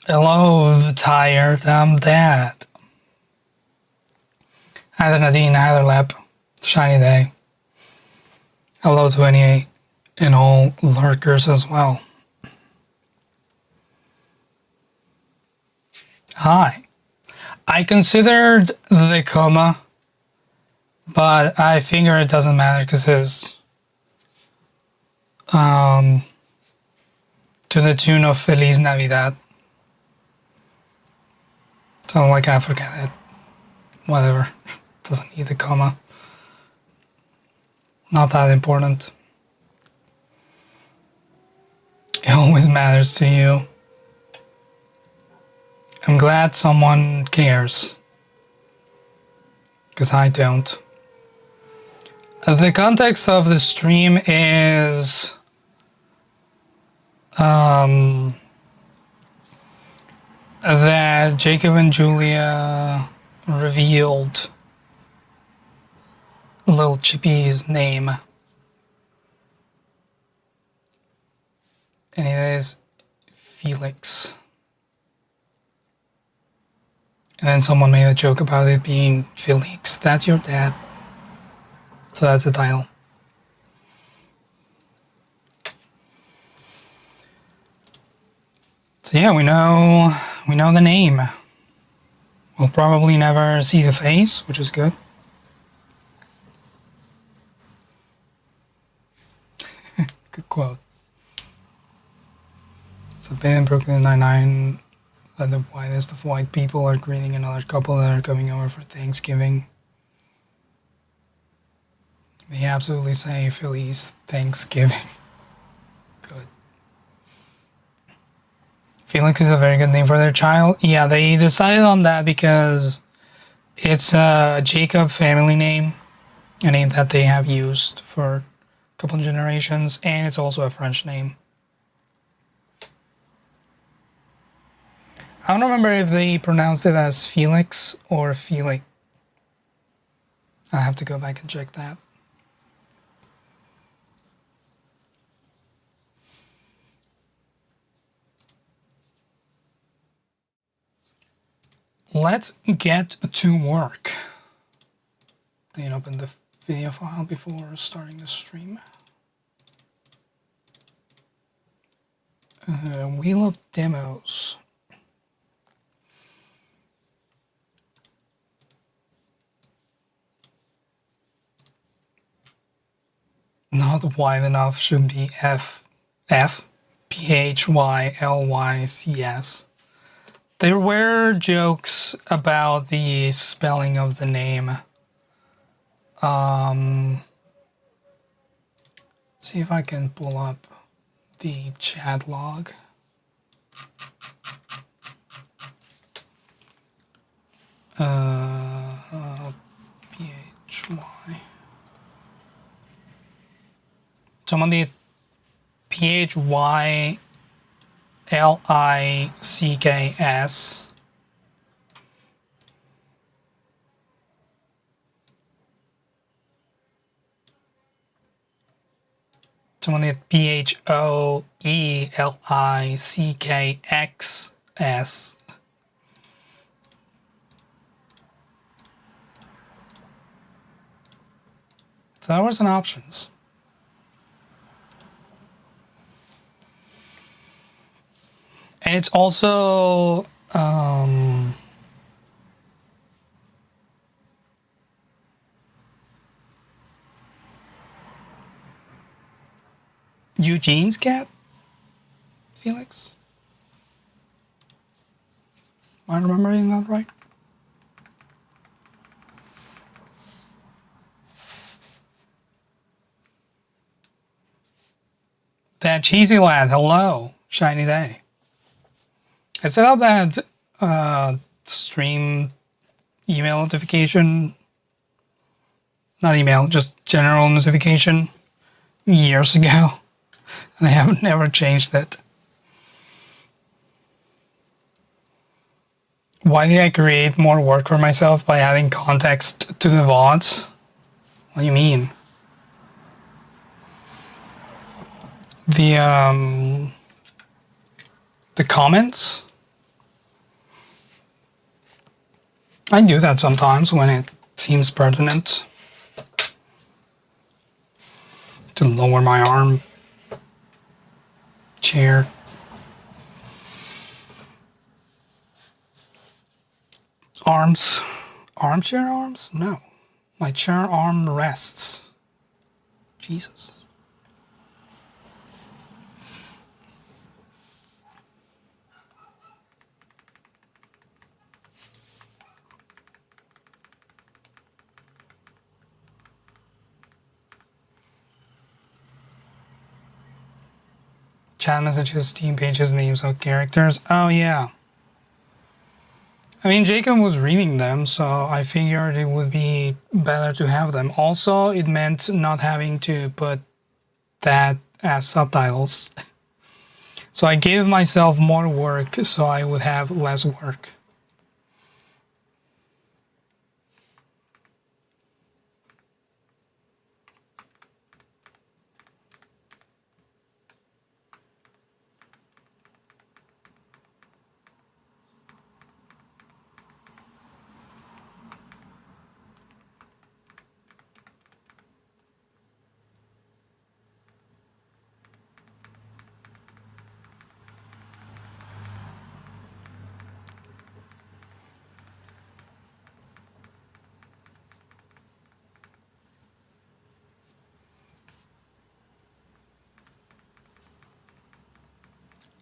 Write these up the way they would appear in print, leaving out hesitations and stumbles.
Hello, tired. I'm dead. Either Nadine, either Lep. Shiny day. Hello to any and all lurkers as well. Hi. I considered the coma, but I figure it doesn't matter because it's to the tune of Feliz Navidad. So like I forget it. Whatever. Doesn't need the comma. Not that important. It always matters to you. I'm glad someone cares. Because I don't. The context of the stream is that Jacob and Julia revealed little Chippy's name. And it is Felix. And then someone made a joke about it being Felix. That's your dad. So that's the title. So yeah, we know the name. We'll probably never see the face, which is good. Good quote. So Ben in Brooklyn Nine-Nine that the whitest of white people are greeting another couple that are coming over for Thanksgiving. They absolutely say Feliz Thanksgiving. Good. Felix is a very good name for their child. Yeah, they decided on that because it's a Jacob family name, a name that they have used for a couple of generations, and it's also a French name. I don't remember if they pronounced it as Felix or Felix. I have to go back and check that. Let's get to work. Then open the video file before starting the stream. Wheel of Demos. Not wide enough should be F P-H-Y-L-Y-C-S. There were jokes about the spelling of the name. See if I can pull up the chat log. P-H-Y. Someone did P-H-Y-L-I-C-K-S. Someone did P-H-O-E-L-I-C-K-X-S. That was an options. And it's also Eugene's cat, Felix? Am I remembering that right? That cheesy lad, hello, shiny day. I set up that stream email notification, not email, just general notification years ago, and I have never changed it. Why did I create more work for myself by adding context to the VODs? What do you mean? The comments? I do that sometimes when it seems pertinent to lower my arm chair. Arms. Armchair arms? No. My chair arm rests. Jesus. Chat messages, team pages, names of characters. Oh, yeah. I mean, Jacob was reading them, so I figured it would be better to have them. Also, it meant not having to put that as subtitles. So I gave myself more work so I would have less work.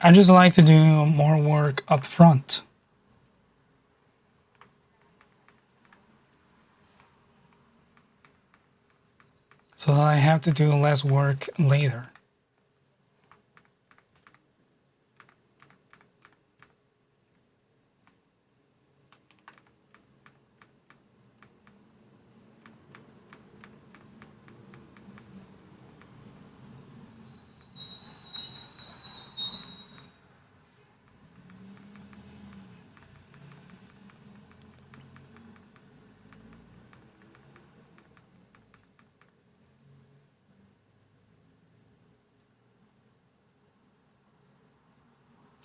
I just like to do more work up front. So that I have to do less work later.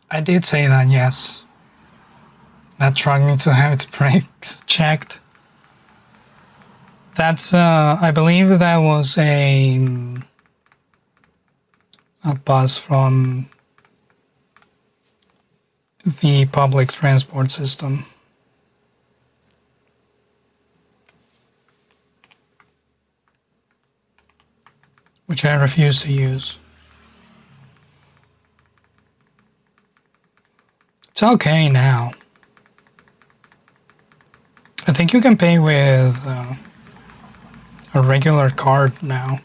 I did say that, yes. That truck needs to have its brakes checked. That's, I believe that was a bus from the public transport system. Which I refuse to use. It's okay now. I think you can pay with a regular card now.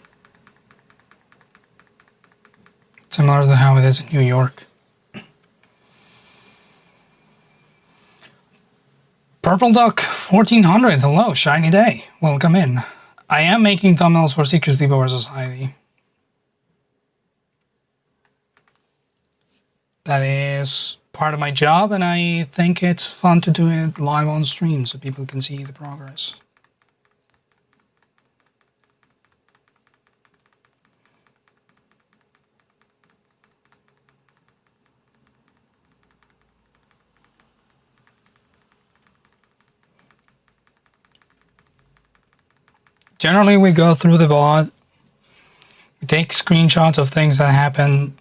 Similar to how it is in New York. Purple Duck 1400, hello, shiny day. Welcome in. I am making thumbnails for Secret Sleepover Society. That is part of my job, and I think it's fun to do it live on stream so people can see the progress. Generally, we go through the VOD, we take screenshots of things that happen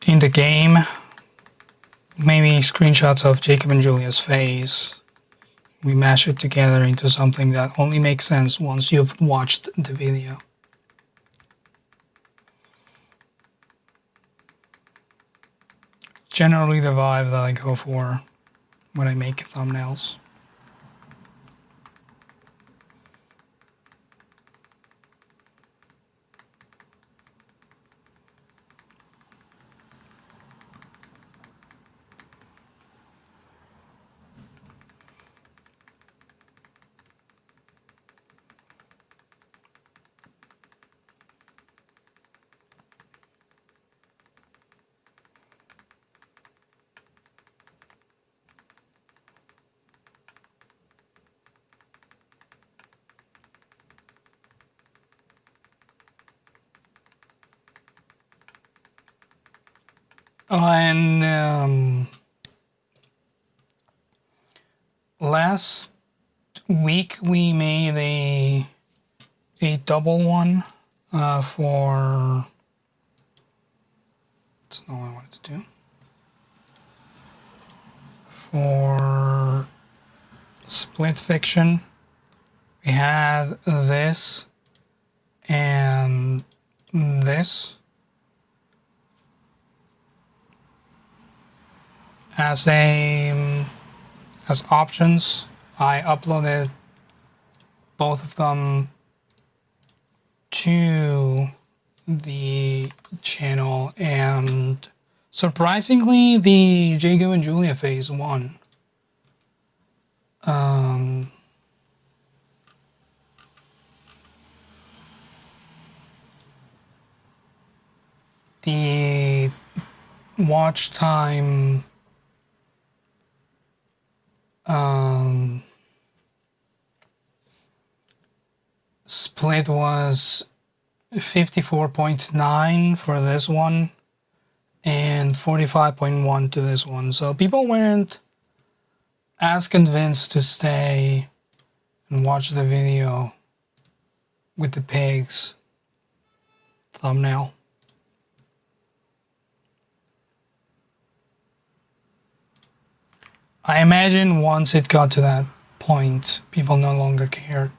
in the game, maybe screenshots of Jacob and Julia's face. We mash it together into something that only makes sense once you've watched the video. Generally the vibe that I go for when I make thumbnails. And last week we made a double one for. That's not what I wanted to do. For split fiction, we had this and this as options. I uploaded both of them to the channel, and surprisingly, the Jacob and Julia phase won. The watch time split was 54.9 for this one and 45.1 to this one. So people weren't as convinced to stay and watch the video with the pigs thumbnail. I imagine once it got to that point, people no longer cared.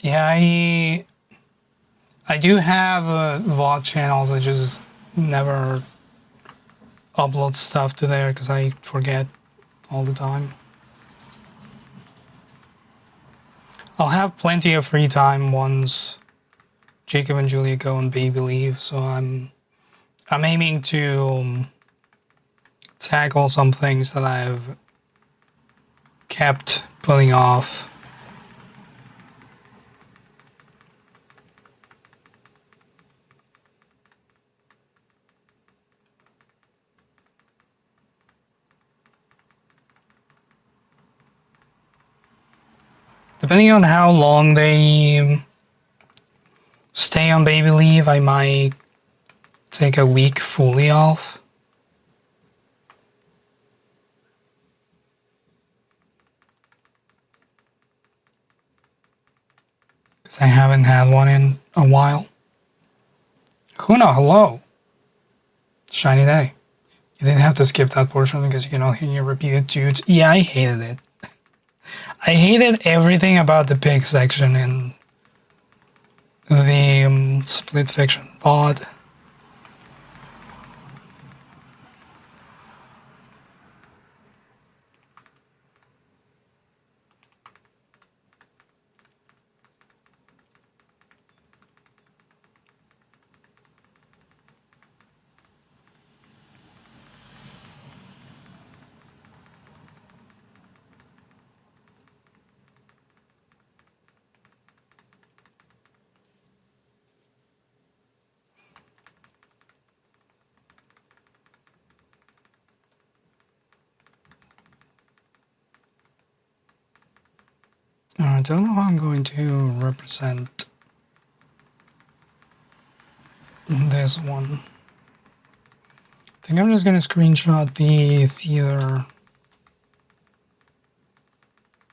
Yeah, I do have VOD channels. I just never upload stuff to there because I forget all the time. I'll have plenty of free time once Jacob and Julia go on baby leave, so I'm aiming to tackle some things that I've kept putting off. Depending on how long they stay on baby leave, I might take a week fully off. Because I haven't had one in a while. Huna, hello. Shiny day. You didn't have to skip that portion because you can only hear repeated dudes. Yeah, I hated it. I hated everything about the pig section in the split fiction pod. I don't know how I'm going to represent this one. I think I'm just going to screenshot the theater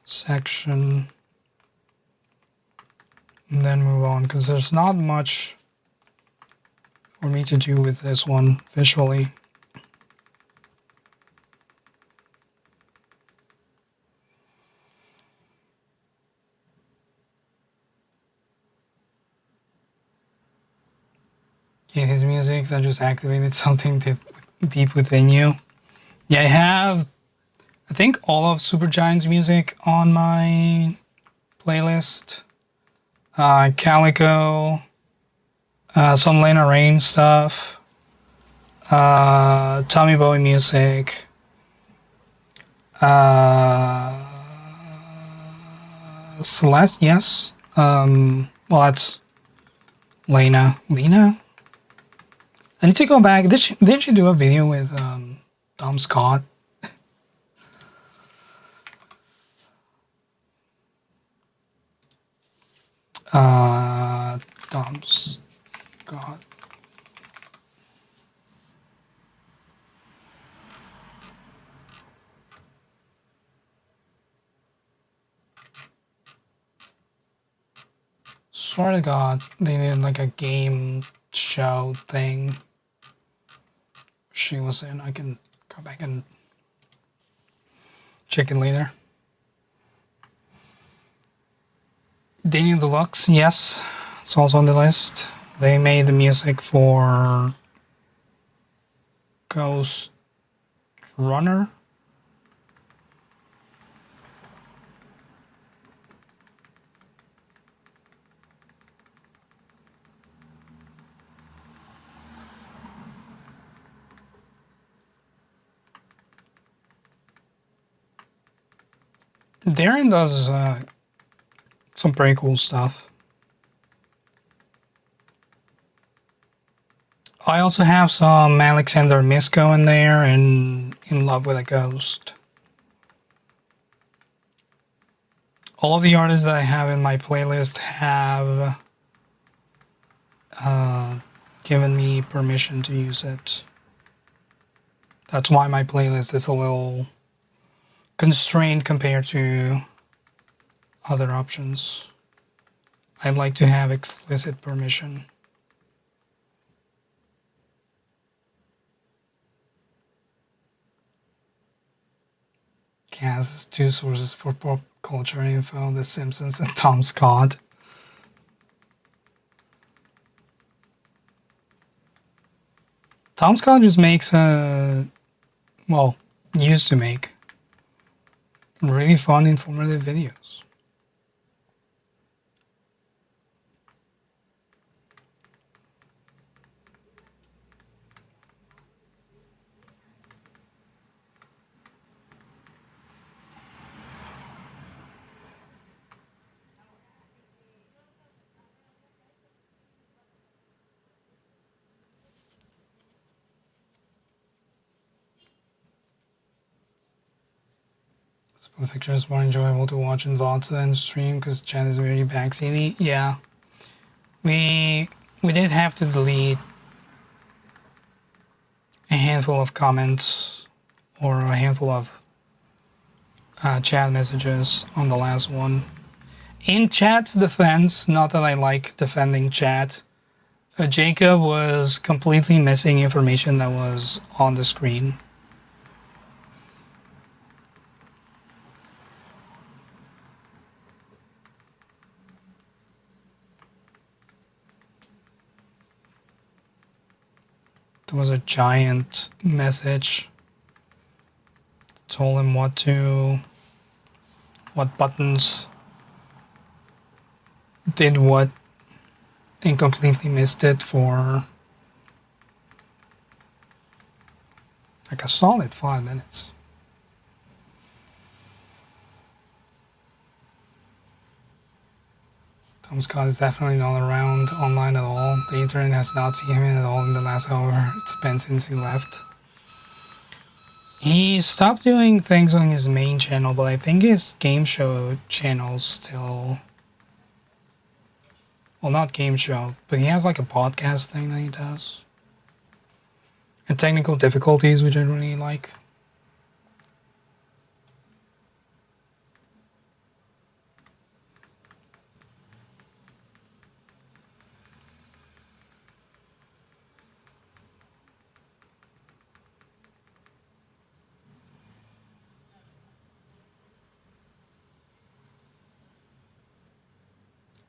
section and then move on, because there's not much for me to do with this one visually. Yeah, his music that just activated something deep within you. Yeah, I have, I think, all of Supergiant's music on my playlist. Calico, some Lena Rain stuff, Tommy Boy music, Celeste, yes. Well, that's Lena. I need to go back. Did she do a video with Tom Scott? Dom's God. Swear to God, they did like a game show thing she was in. I can go back and check it later. Daniel Deluxe, yes, it's also on the list. They made the music for Ghost Runner. Darren does some pretty cool stuff. I also have some Alexander Misko in there and In Love with a Ghost. All of the artists that I have in my playlist have given me permission to use it. That's why my playlist is a little constrained compared to other options. I'd like to have explicit permission. Khaz has two sources for pop culture info: The Simpsons and Tom Scott. Tom Scott just makes used to make really fun, informative videos. Split fiction is more enjoyable to watch in VODs than stream because chat is very backseaty. Yeah, we did have to delete a handful of comments or a handful of chat messages on the last one. In chat's defense, not that I like defending chat, Jacob was completely missing information that was on the screen. There was a giant message that told him what buttons did what, and completely missed it for like a solid 5 minutes. Tom Scott is definitely not around online at all. The internet has not seen him at all in the last hour it's been since he left. He stopped doing things on his main channel, but I think his game show channel's still... Well, not game show, but he has like a podcast thing that he does. And technical difficulties, which I really like.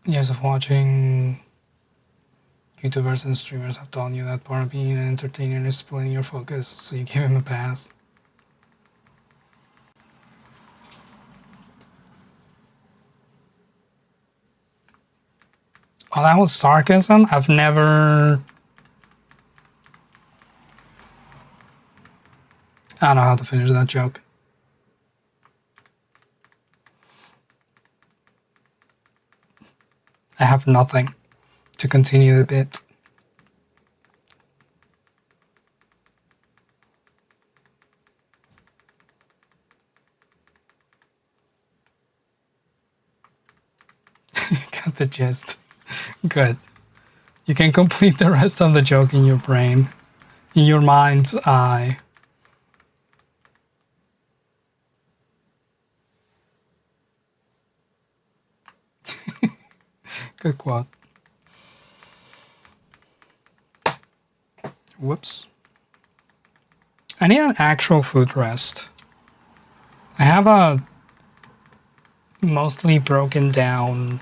Years of watching YouTubers and streamers have taught you that part of being an entertainer is splitting your focus, so you give him a pass. Oh, that was sarcasm? I've never... I don't know how to finish that joke. I have nothing to continue the bit. got the gist. Good. You can complete the rest of the joke in your brain, in your mind's eye. Good quote. Whoops. I need an actual food rest. I have a mostly broken down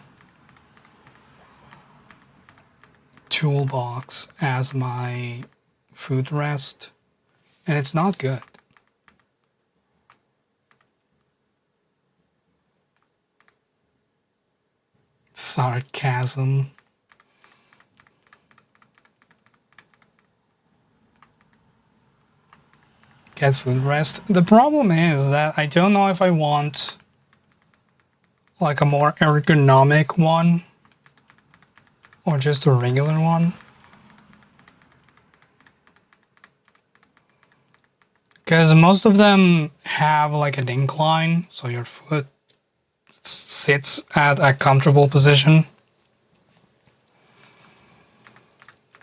toolbox as my food rest, and it's not good. Sarcasm. Get food rest. The problem is that I don't know if I want like a more ergonomic one or just a regular one. Because most of them have like an incline, so your foot sits at a comfortable position.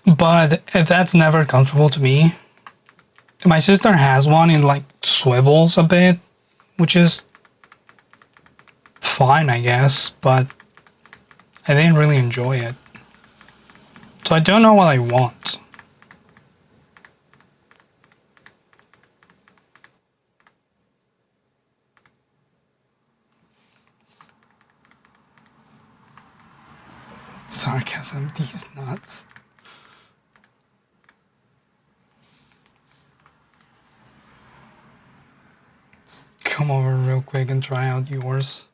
But that's never comfortable to me. My sister has one and like swivels a bit, which is fine, I guess, but I didn't really enjoy it. So I don't know what I want. Sarcasm, these nuts. Let's come over real quick and try out yours.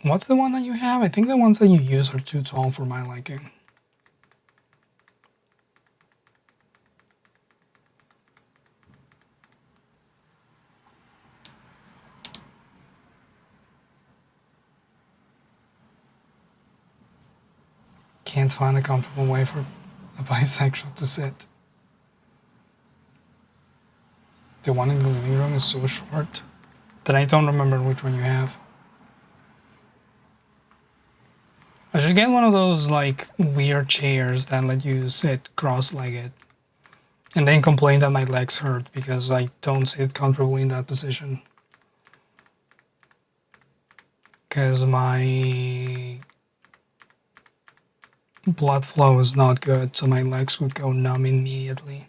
What's the one that you have? I think the ones that you use are too tall for my liking. Can't find a comfortable way for a bisexual to sit. The one in the living room is so short that I don't remember which one you have. I should get one of those like weird chairs that let you sit cross-legged and then complain that my legs hurt because I don't sit comfortably in that position. Because my blood flow is not good, so my legs would go numb immediately.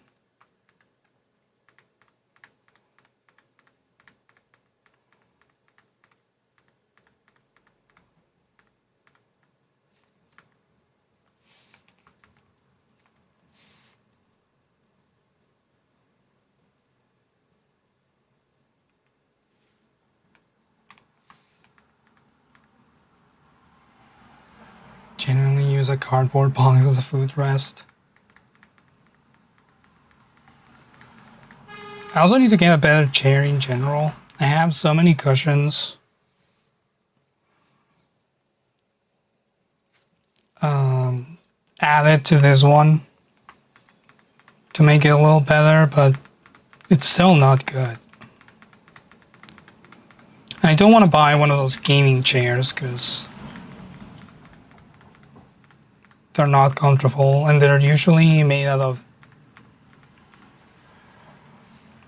Generally use a cardboard box as a food rest. I also need to get a better chair in general. I have so many cushions. Added to this one to make it a little better, but it's still not good. I don't want to buy one of those gaming chairs because they're not comfortable and they're usually made out of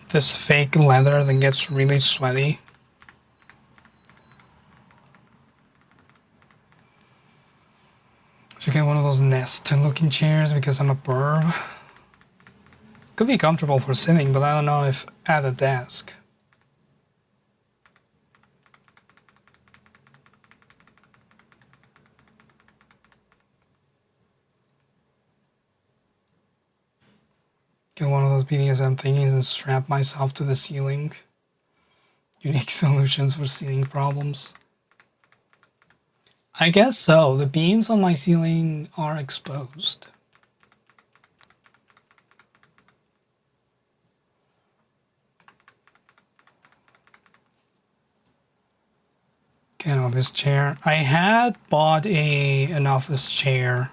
this fake leather that gets really sweaty. Should get one of those Nest looking chairs because I'm a perv. Could be comfortable for sitting, but I don't know if at a desk. Get one of those BDSM thingies and strap myself to the ceiling. Unique solutions for ceiling problems. I guess so. The beams on my ceiling are exposed. Get an office chair. I had bought an office chair.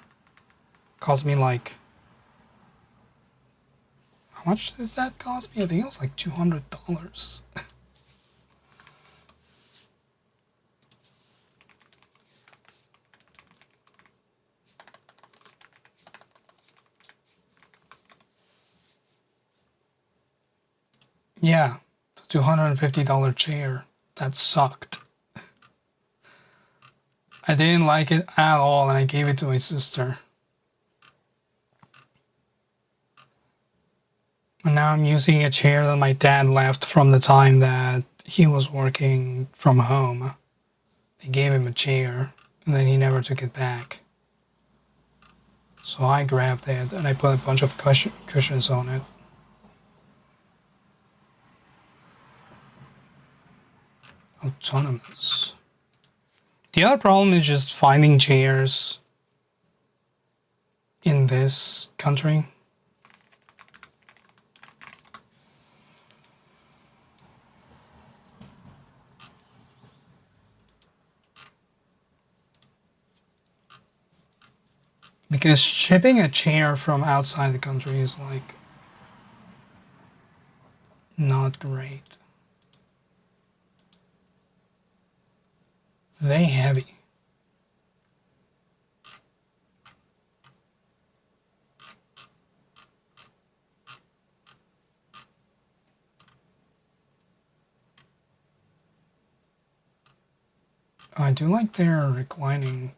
Cost me like... How much did that cost me? I think it was like $200. Yeah, the $250 chair. That sucked. I didn't like it at all, and I gave it to my sister. And now I'm using a chair that my dad left from the time that he was working from home. They gave him a chair, and then he never took it back. So I grabbed it, and I put a bunch of cushions on it. Autonomous. The other problem is just finding chairs in this country. Because shipping a chair from outside the country is like not great. They heavy. I do like their reclining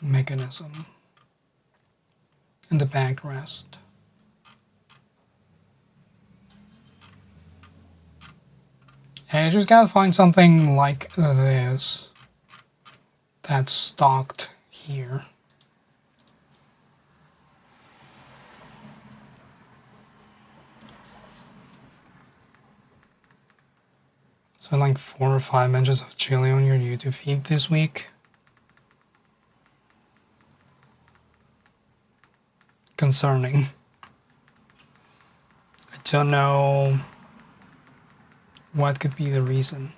mechanism and the backrest. And I just gotta find something like this that's stocked here. So like 4 or 5 mentions of chili on your YouTube feed this week. Concerning. I don't know what could be the reason.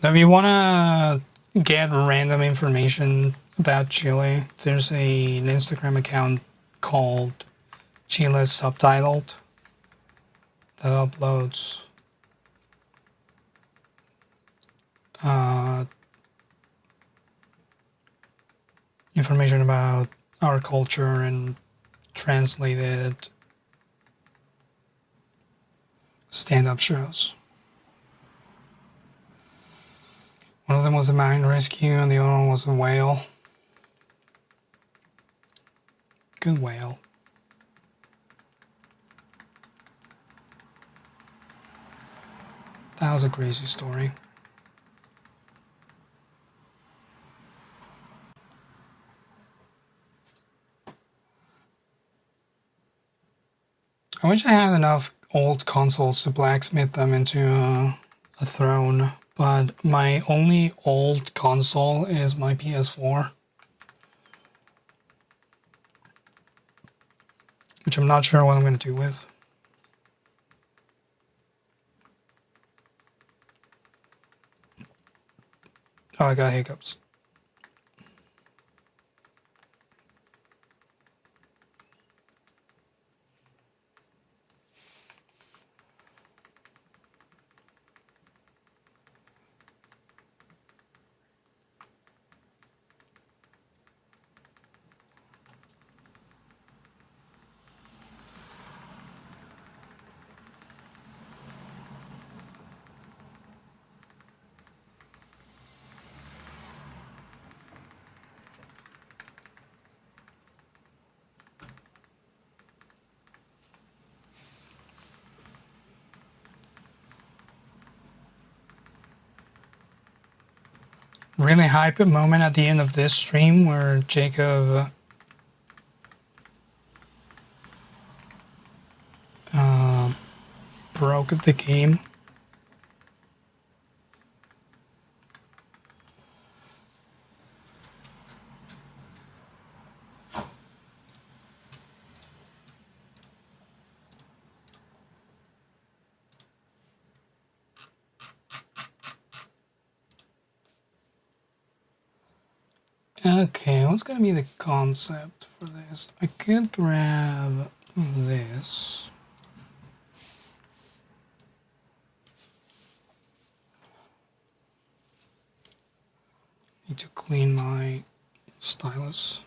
Now, if you want to get random information about Chile, there's an Instagram account called Chile Subtitled that uploads information about our culture and translated stand-up shows. One of them was the mine rescue, and the other one was the whale. Good whale. That was a crazy story. I wish I had enough old consoles to blacksmith them into a throne, but my only old console is my PS4, which I'm not sure what I'm going to do with. Oh, I got hiccups. Really hype moment at the end of this stream where Jacob broke the game. Okay, what's gonna be the concept for this? I could grab this. Need to clean my stylus.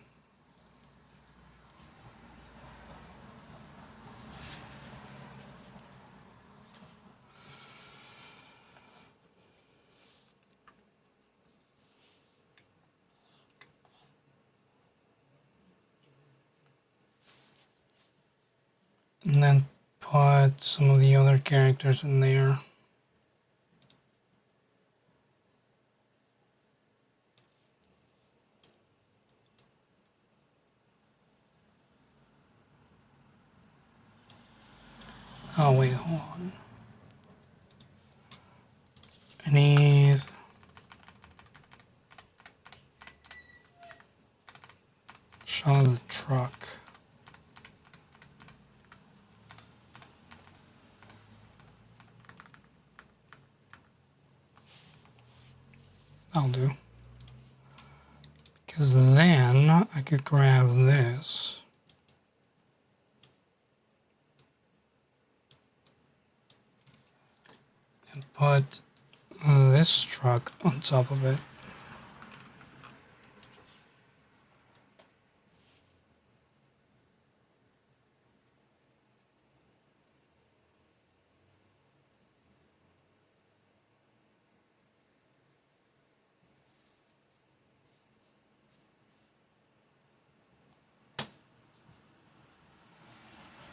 And then put some of the other characters in there. Oh wait, hold on. I need shot of the truck. That'll do. Because then I could grab this. And put this truck on top of it.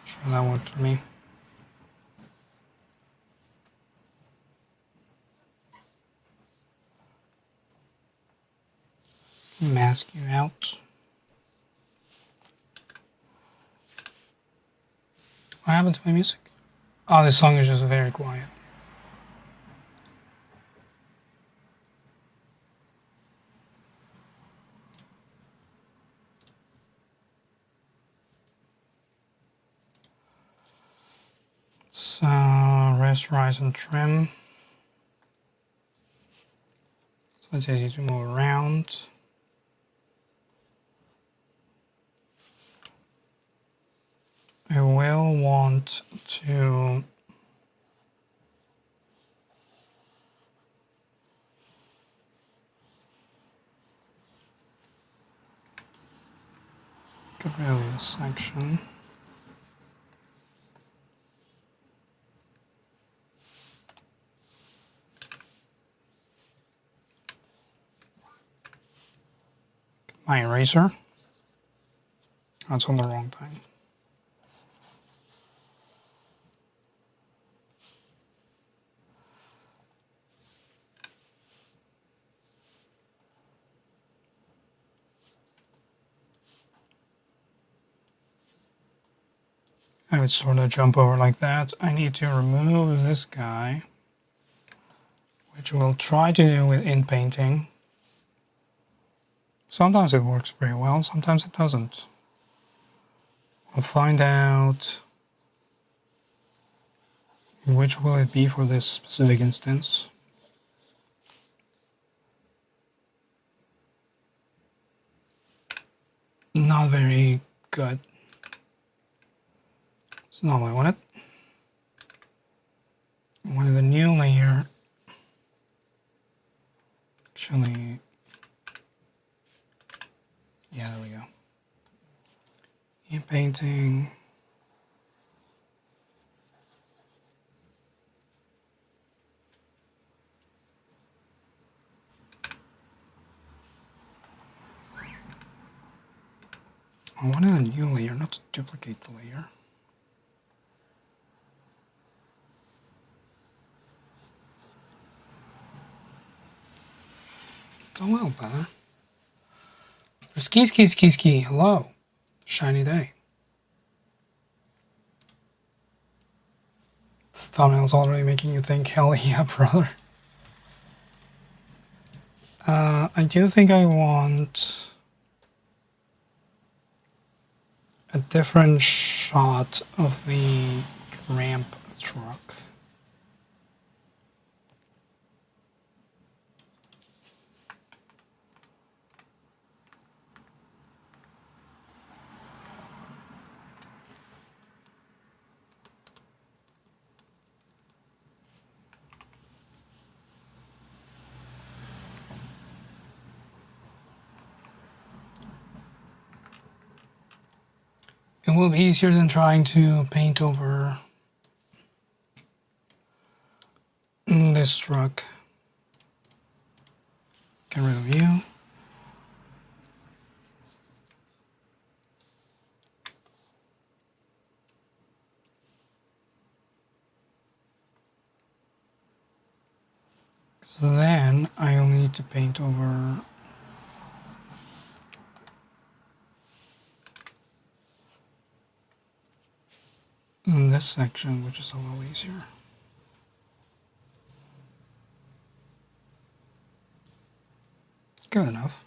Sure, that works for me. Mask you out. What happened to my music? Oh, this song is just very quiet. So, rest, rise, and trim. So it's easy to move around. I will want to get rid of this section. My eraser. That's on the wrong thing. I would sort of jump over like that. I need to remove this guy, which we'll try to do with in painting. Sometimes it works pretty well, sometimes it doesn't. We'll find out which will it be for this specific instance. Not very good. It's not what I wanted. I wanted a new layer. Actually, yeah, there we go. In painting. I wanted a new layer, not to duplicate the layer. It's a little better. Ski. Hello. Shiny day. This thumbnail's already making you think, hell yeah, brother. I do think I want a different shot of the ramp truck. will be easier than trying to paint over this truck. Get rid of you. So then I only need to paint over this section, which is a little easier. Good enough.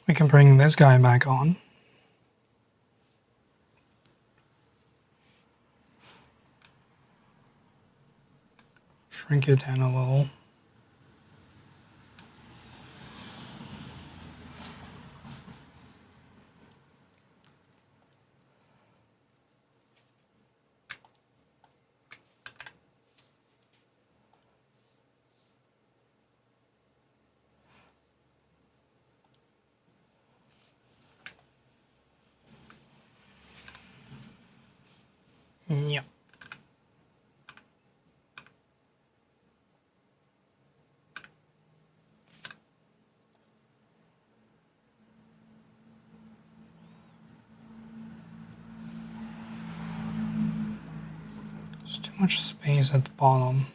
We can bring this guy back on. Shrink it down a little. Yep. There's too much space at the bottom.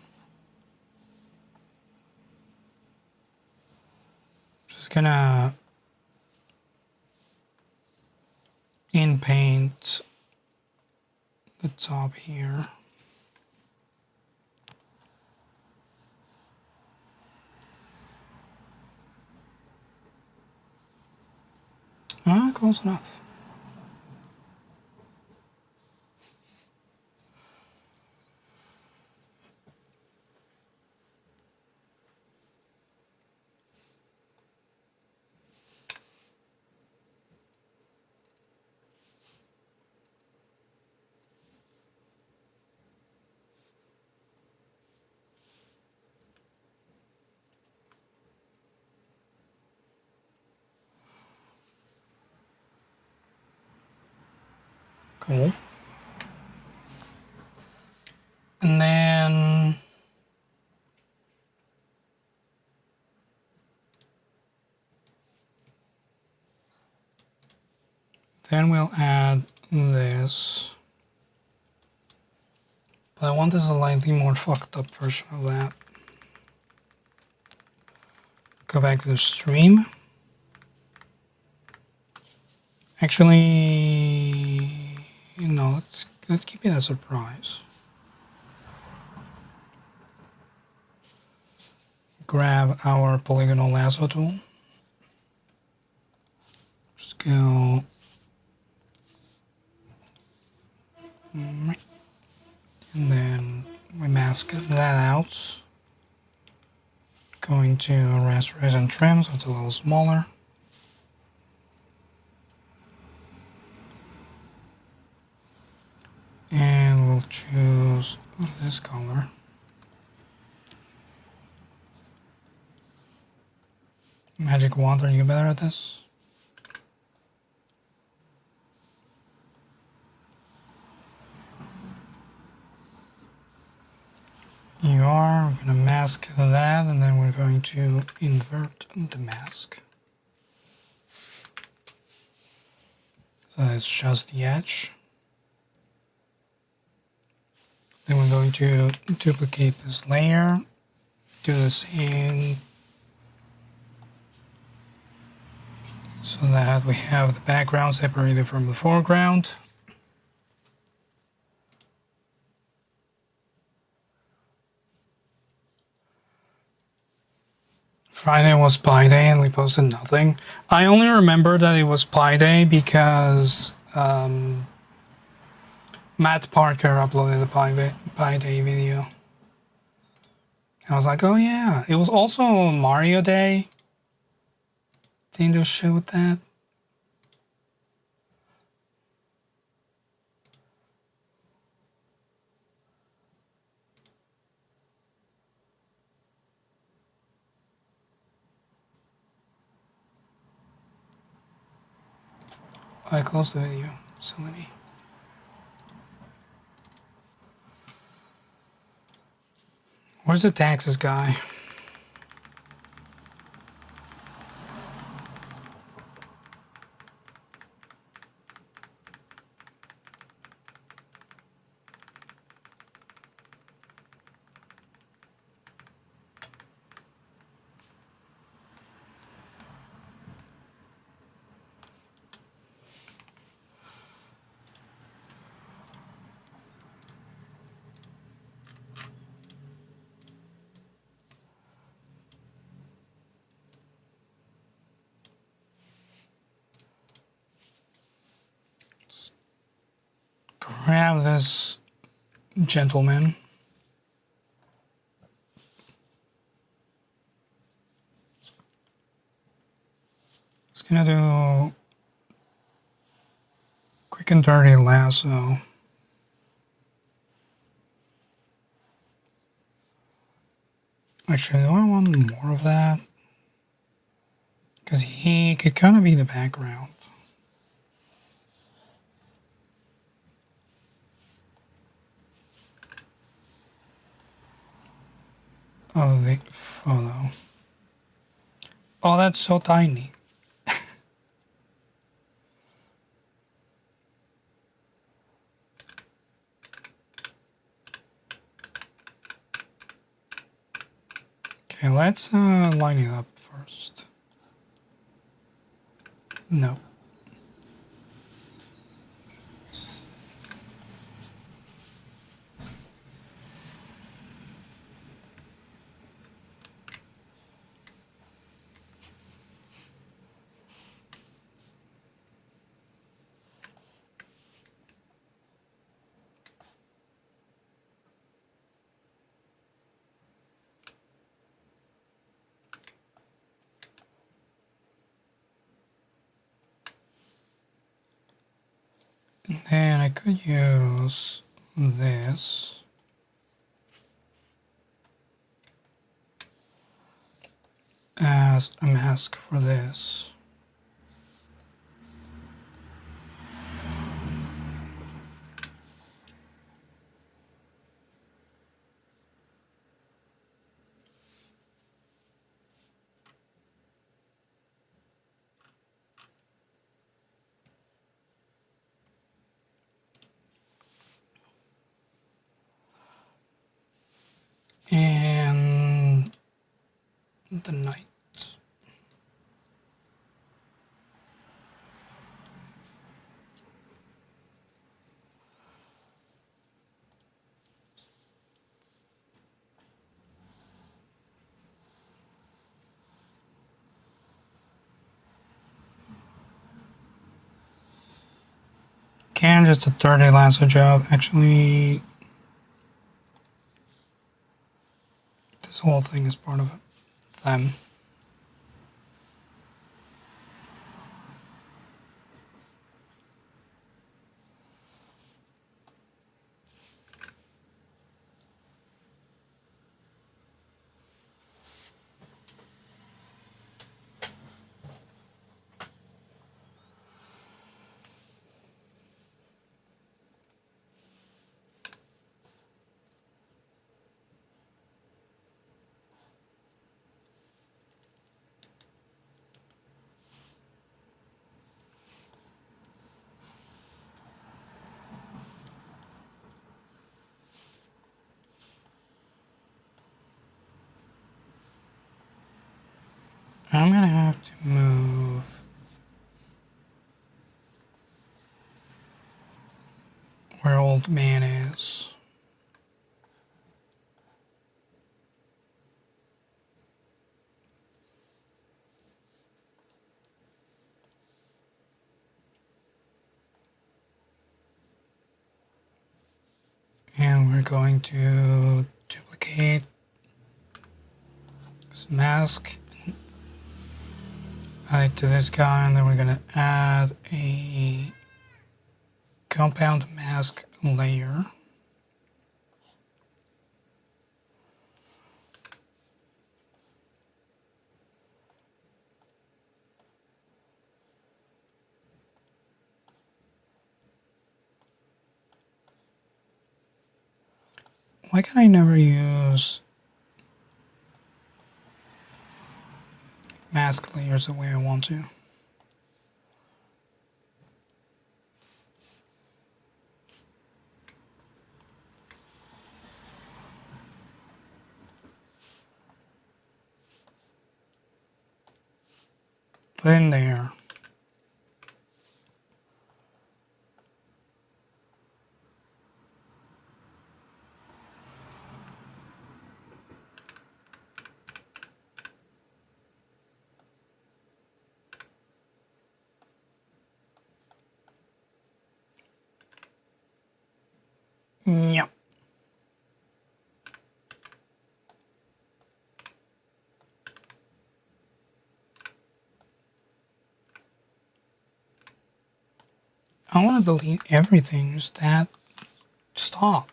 Just gonna in paint the top here. Close enough. Cool. And then we'll add this. But I want this a slightly more fucked up version of that. Go back to the stream. Actually, no, let's keep it a surprise. Grab our polygonal lasso tool. Just go and then we mask that out. Going to rasterize and trim so it's a little smaller. And we'll choose this color. Magic wand, are you better at this? You are. We're going to mask that, and then we're going to invert the mask. So it's just the edge. Then we're going to duplicate this layer, do the same, so that we have the background separated from the foreground. Friday was Pi Day and we posted nothing. I only remember that it was Pi Day because Matt Parker uploaded a Pi Day video. I was like, oh yeah. It was also Mario Day. Didn't do shit with that. I closed the video. Silly. Where's the taxes guy? Grab this gentleman. It's gonna do quick and dirty lasso. Actually, do I want more of that? Because he could kind of be the background. Oh, the photo. Oh, that's so tiny. Okay, let's line it up first. No. And I could use this. As a mask for this. And the night. Can just a 30 lasso job. Actually, this whole thing is part of them. I'm gonna have to move where old man is. And we're going to duplicate mask, add it to this guy, and then we're gonna add a compound mask layer. Why can I never use mask layers the way I want to? Put in there. Yep. I want to delete everything. Just that. Stop.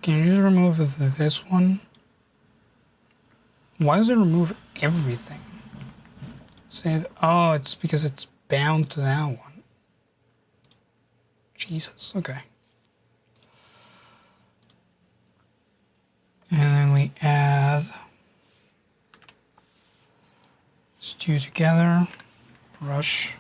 Can you just remove this one? Why does it remove everything? Said, oh, it's because it's bound to that one. Jesus, okay. And then we add these two together, brush.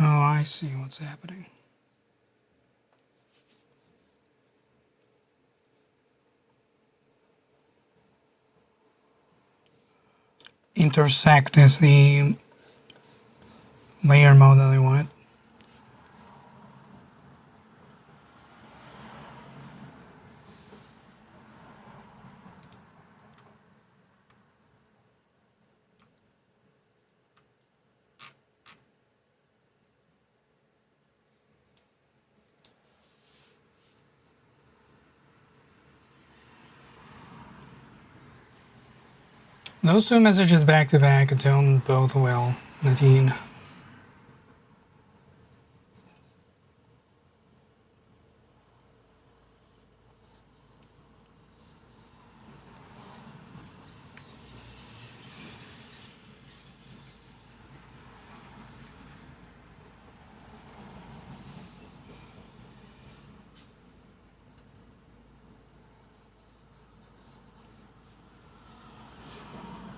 Oh, I see what's happening. Intersect is the layer mode that I want. Those two messages back to back don't bode well, Nadine.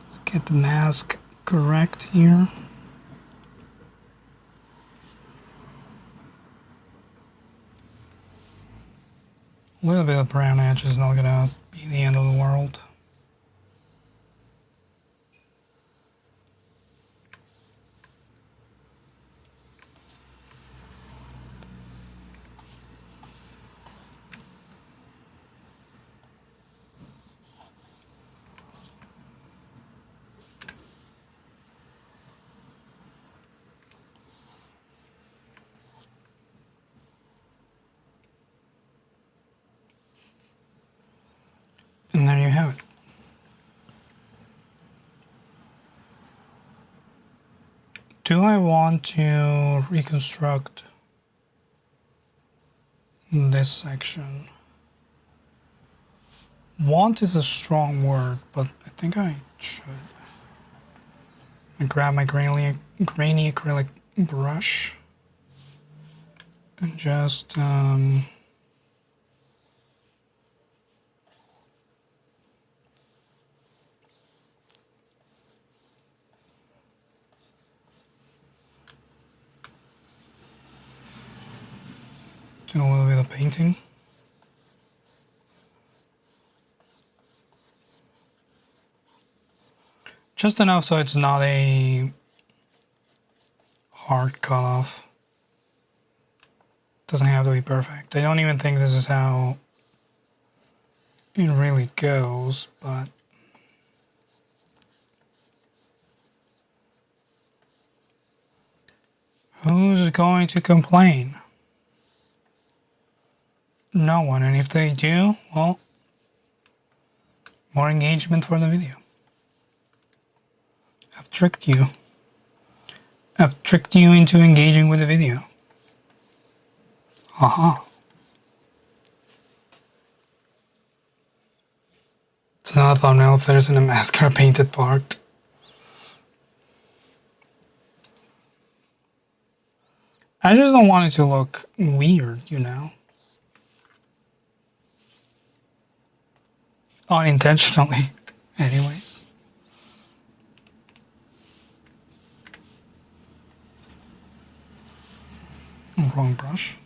Let's get the mask correct here. A little bit of brown edge is not gonna be the end of the world. And there you have it. Do I want to reconstruct this section? Want is a strong word, but I think I should. I grab my grainy acrylic brush and just Do a little bit of painting. Just enough so it's not a hard cutoff. Doesn't have to be perfect. I don't even think this is how it really goes, but who's going to complain? No one, and if they do, well, more engagement for the video. I've tricked you. I've tricked you into engaging with the video. Haha. It's not a thumbnail if there's an mascara painted part. I just don't want it to look weird, you know? Unintentionally, anyways. Wrong brush.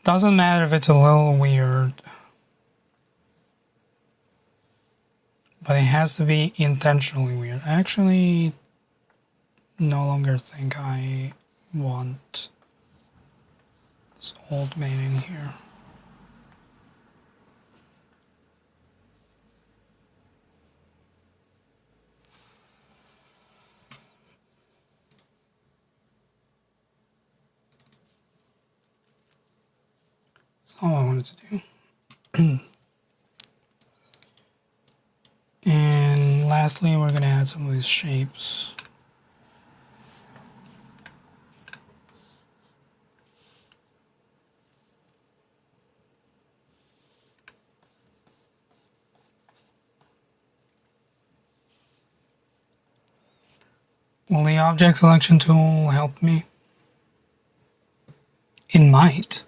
Doesn't matter if it's a little weird, but it has to be intentionally weird. I actually no longer think I want this old man in here. That's all I wanted to do. And lastly, we're gonna add some of these shapes. Will the object selection tool help me? It might.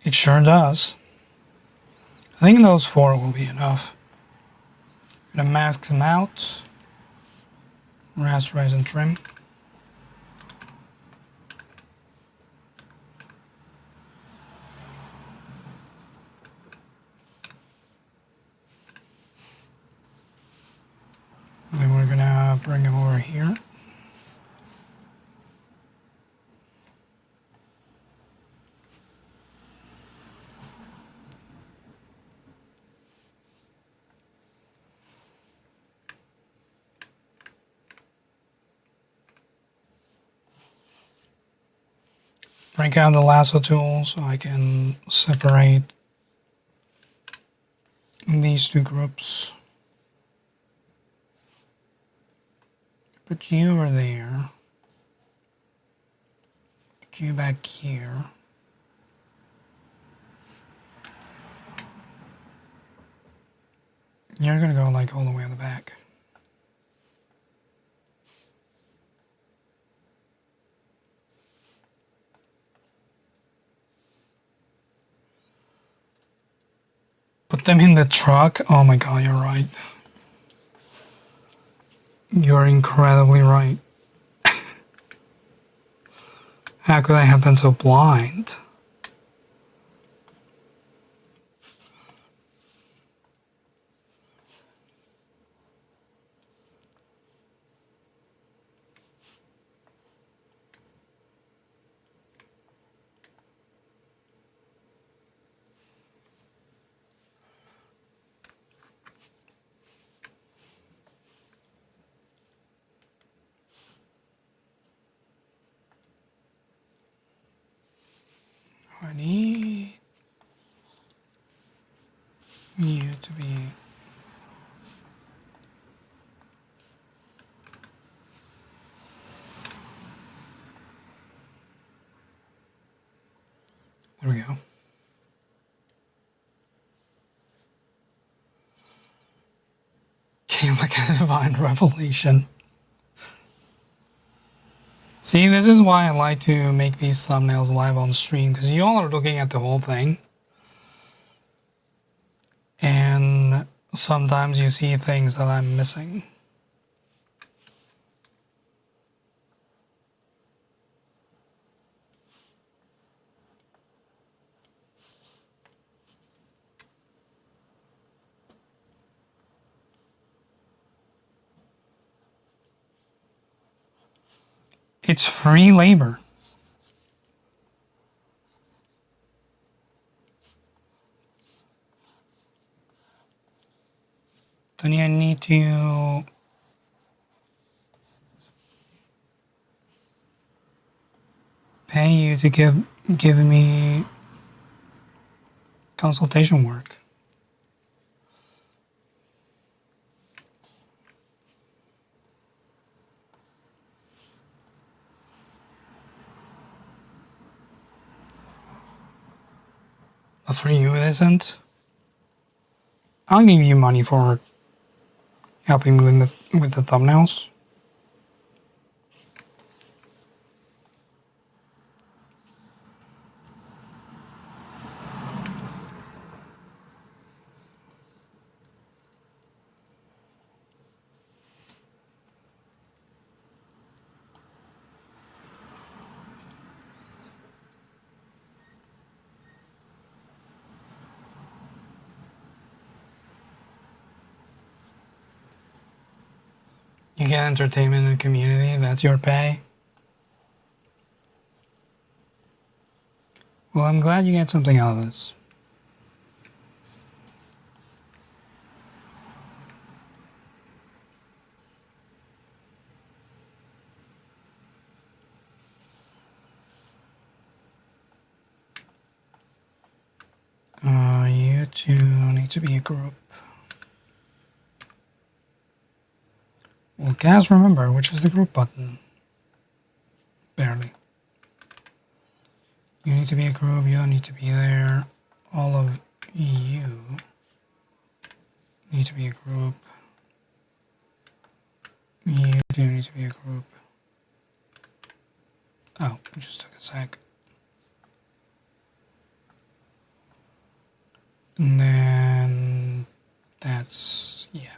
It sure does. I think those 4 will be enough. I'm gonna mask them out, rasterize and trim. And then we're gonna bring them over here. Break out the lasso tool so I can separate these 2 groups. Put you over there. Put you back here. You're gonna go like all the way on the back. Put them in the truck. Oh my god, you're right. You're incredibly right. How could I have been so blind? I need you to be there we go. like a divine revelation. See, this is why I like to make these thumbnails live on stream, because you all are looking at the whole thing. And sometimes you see things that I'm missing. It's free labor. Don't I need to pay you to give me consultation work? But for you, it isn't. I'll give you money for helping me with the thumbnails. You get entertainment and community, that's your pay. Well, I'm glad you get something out of this. You two need to be a group. Well, Khaz, remember, which is the group button? Barely. You need to be a group, you need to be there. All of you need to be a group. You do need to be a group. Oh, it just took a sec. And then that's, yeah.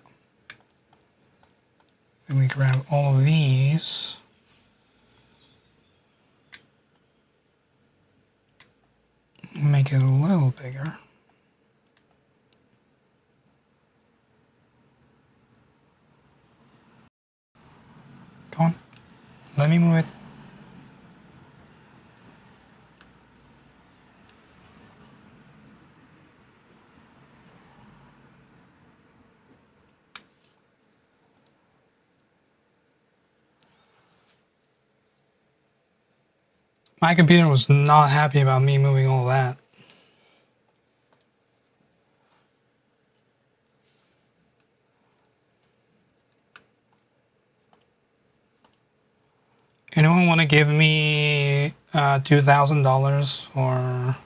Then we grab all of these. Make it a little bigger. Come on, let me move it. My computer was not happy about me moving all that. Anyone want to give me $2,000 for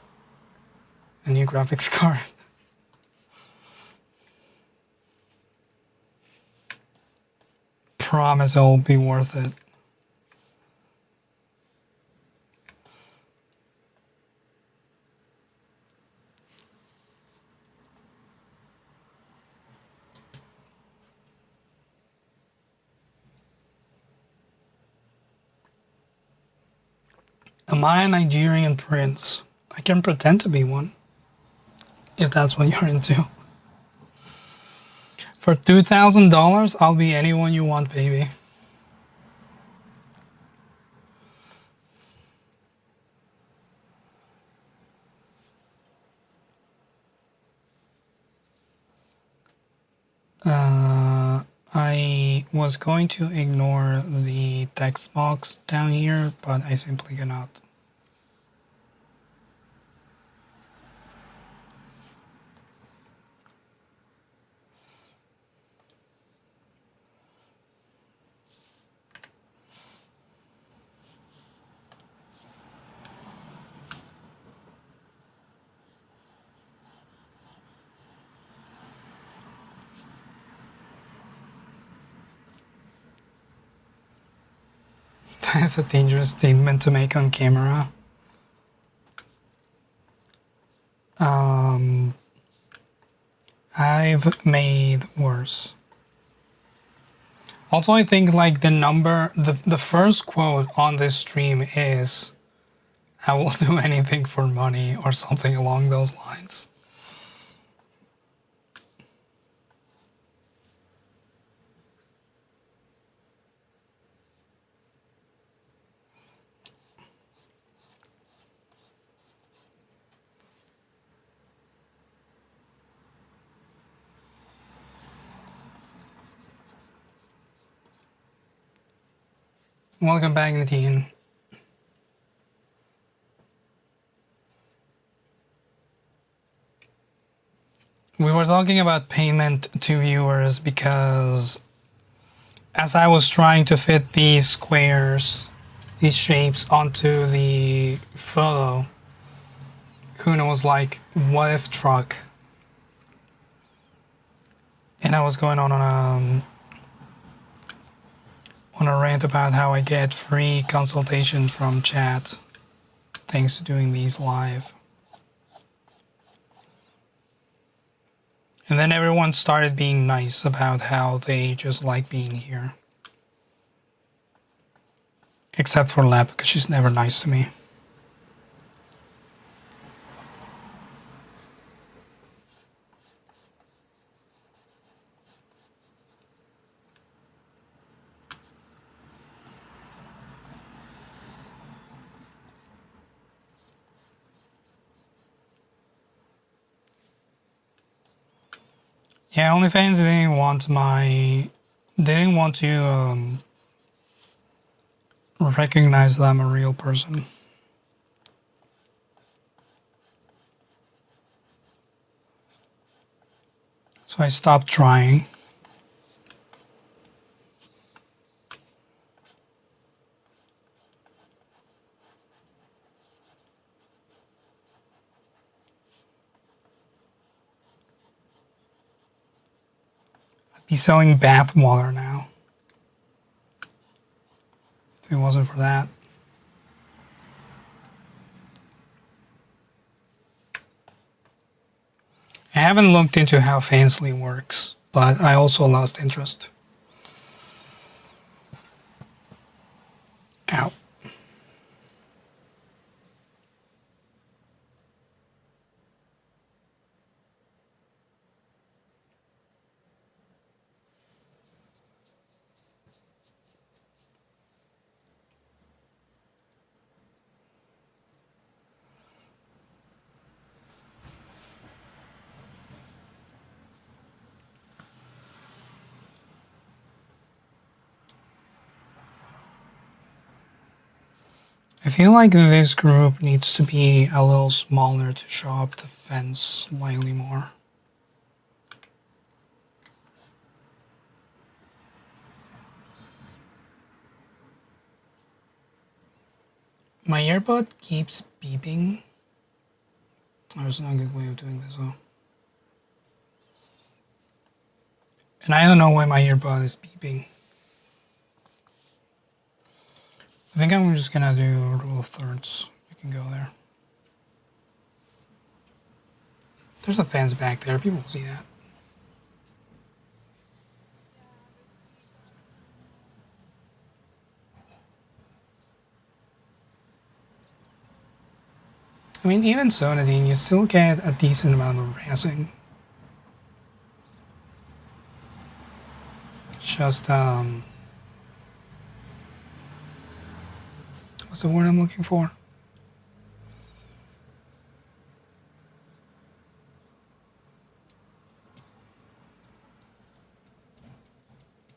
a new graphics card? Promise it'll be worth it. Am I a Nigerian prince? I can pretend to be one, if that's what you're into. For $2,000, I'll be anyone you want, baby. I was going to ignore the text box down here, but I simply cannot. It's a dangerous statement to make on camera. I've made worse. Also, I think like the first quote on this stream is, "I will do anything for money" or something along those lines. Welcome back, Nadine. We were talking about payment to viewers because as I was trying to fit these squares, these shapes onto the photo, Kuna was like, "What if truck?" And I was going on a rant about how I get free consultations from chat thanks to doing these live. And then everyone started being nice about how they just like being here. Except for Lab, because she's never nice to me. Yeah, OnlyFans didn't want to recognize that I'm a real person. So I stopped trying. I'd be selling bath water now if it wasn't for that. I haven't looked into how Fansly works, but I also lost interest. Ow. I feel like this group needs to be a little smaller to show up the fence slightly more. My earbud keeps beeping. There's no good way of doing this though. And I don't know why my earbud is beeping. I think I'm just gonna do rule of thirds. You can go there. There's a fence back there. People will see that. I mean, even so, Nadine, you still get a decent amount of harassing. Just, what's the word I'm looking for?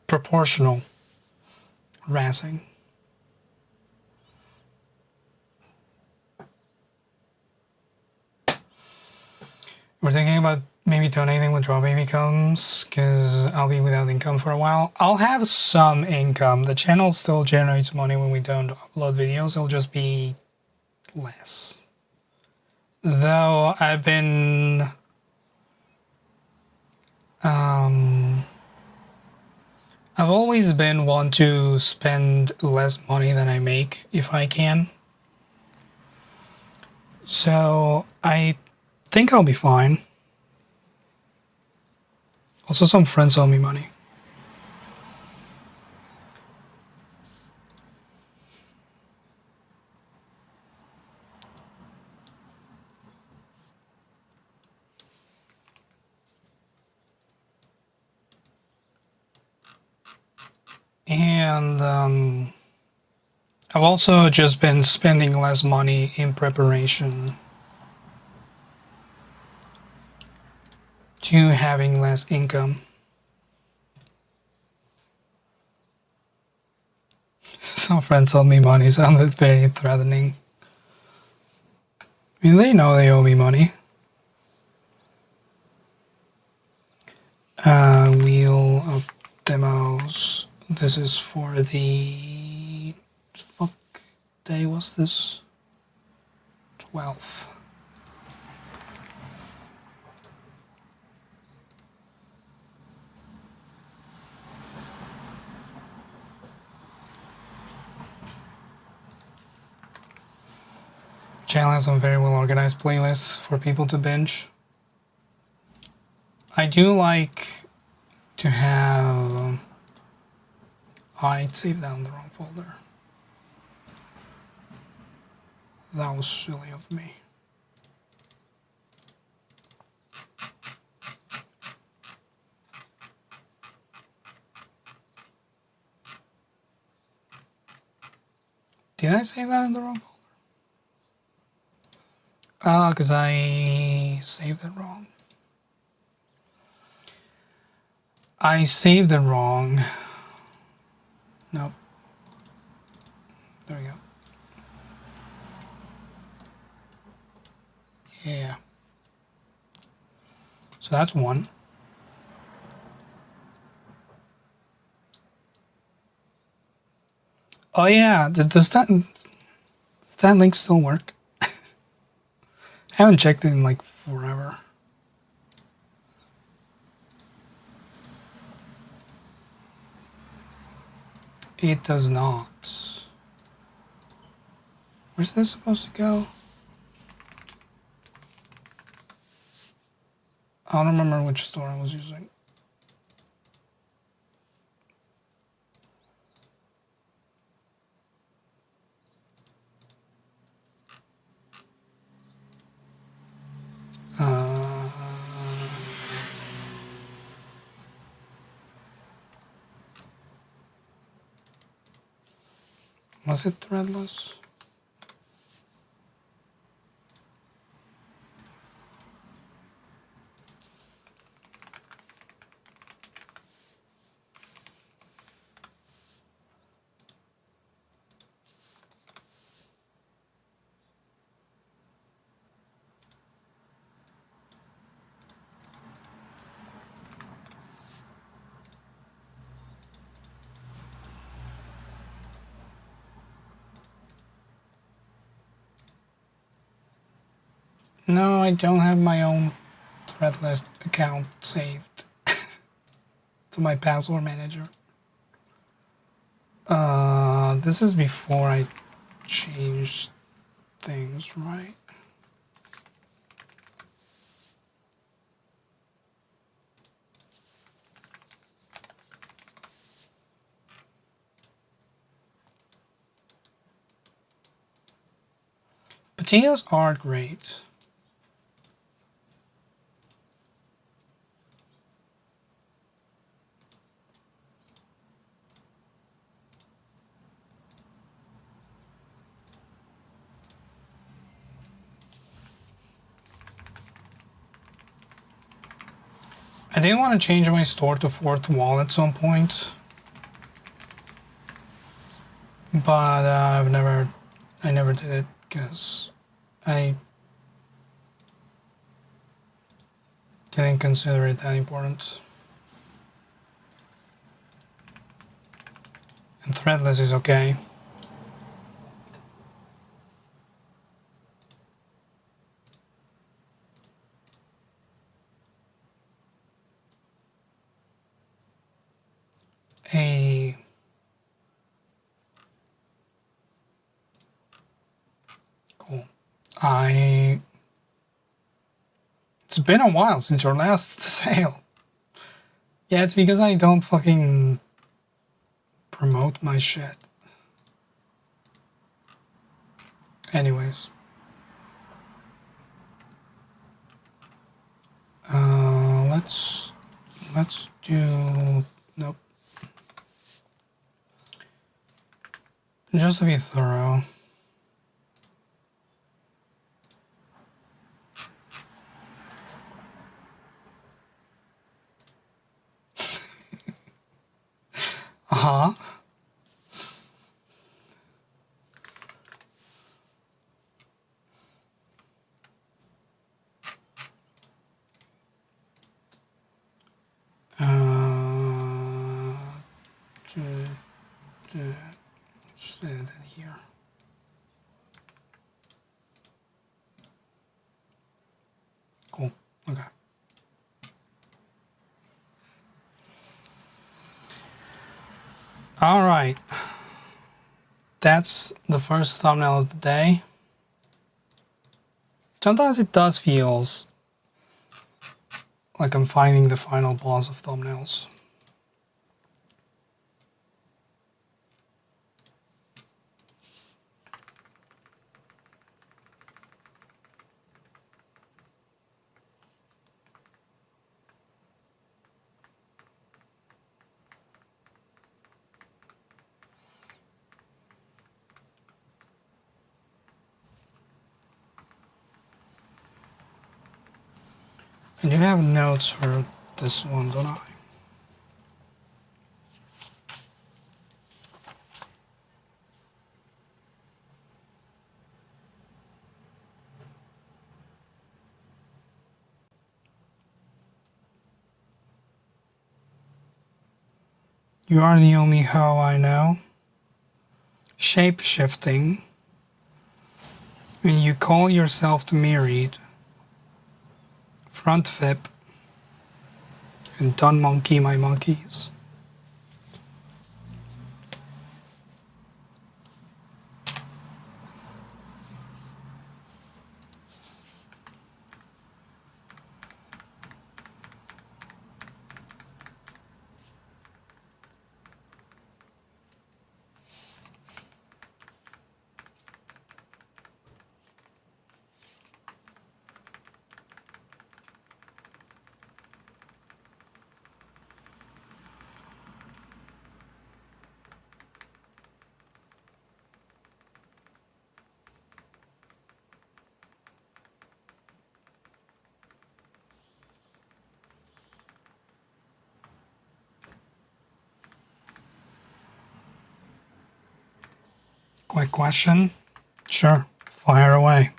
Proportional harassing. We're thinking about maybe donating when Draw Baby comes, because I'll be without income for a while. I'll have some income. The channel still generates money when we don't upload videos. It'll just be less. Though I've been I I've always been one to spend less money than I make if I can. So I think I'll be fine. Also, some friends owe me money. And I've also just been spending less money in preparation to having less income. Some friends owe me money, sounded very threatening. I mean, they know they owe me money. Wheel of demos. This is for the... fuck day was this? 12th. Channel has some very well organized playlists for people to binge. I do like to have... I saved that in the wrong folder. That was silly of me. Did I save that in the wrong folder? Ah, because I saved it wrong. I saved it wrong. Nope. There we go. Yeah. So that's one. Oh yeah, does that link still work? I haven't checked it in like forever. It does not. Where's this supposed to go? I don't remember which store I was using. Was it threadless? No, I don't have my own threadless account saved to my password manager. This is before I changed things, right? Potatoes are great. I did want to change my store to fourth wall at some point, but I never did it because I didn't consider it that important. And threadless is okay. a cool. It's been a while since your last sale. Yeah, it's because I don't fucking promote my shit. Anyways. Let's do, nope. Just to be thorough. Uh-huh. Say that here. Cool. Okay. All right. That's the first thumbnail of the day. Sometimes it does feels like I'm finding the final boss of thumbnails. And you have notes for this one, don't I? You are the only hoe I know. Shape shifting. And you call yourself the married. Front fip. And don't monkey my monkeys. Quick question? Sure, fire away.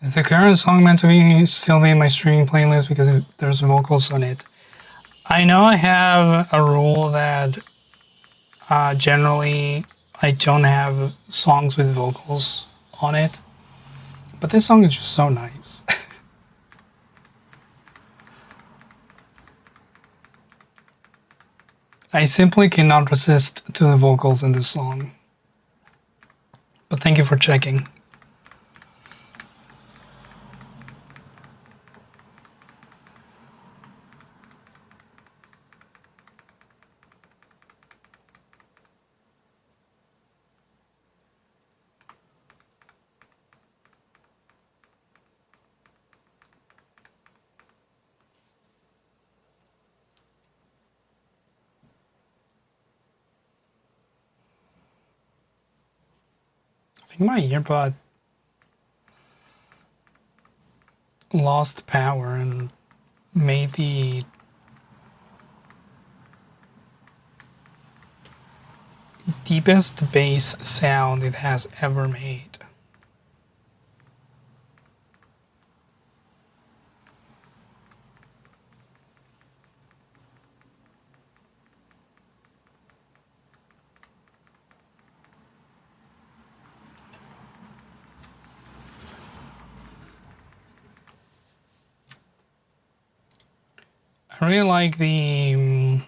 Is the current song meant to be still be in my streaming playlist because there's vocals on it? I know I have a rule that generally I don't have songs with vocals on it, but this song is just so nice. I simply cannot resist to the vocals in this song. But thank you for checking. I think my earbud lost power and made the deepest bass sound it has ever made. I really like the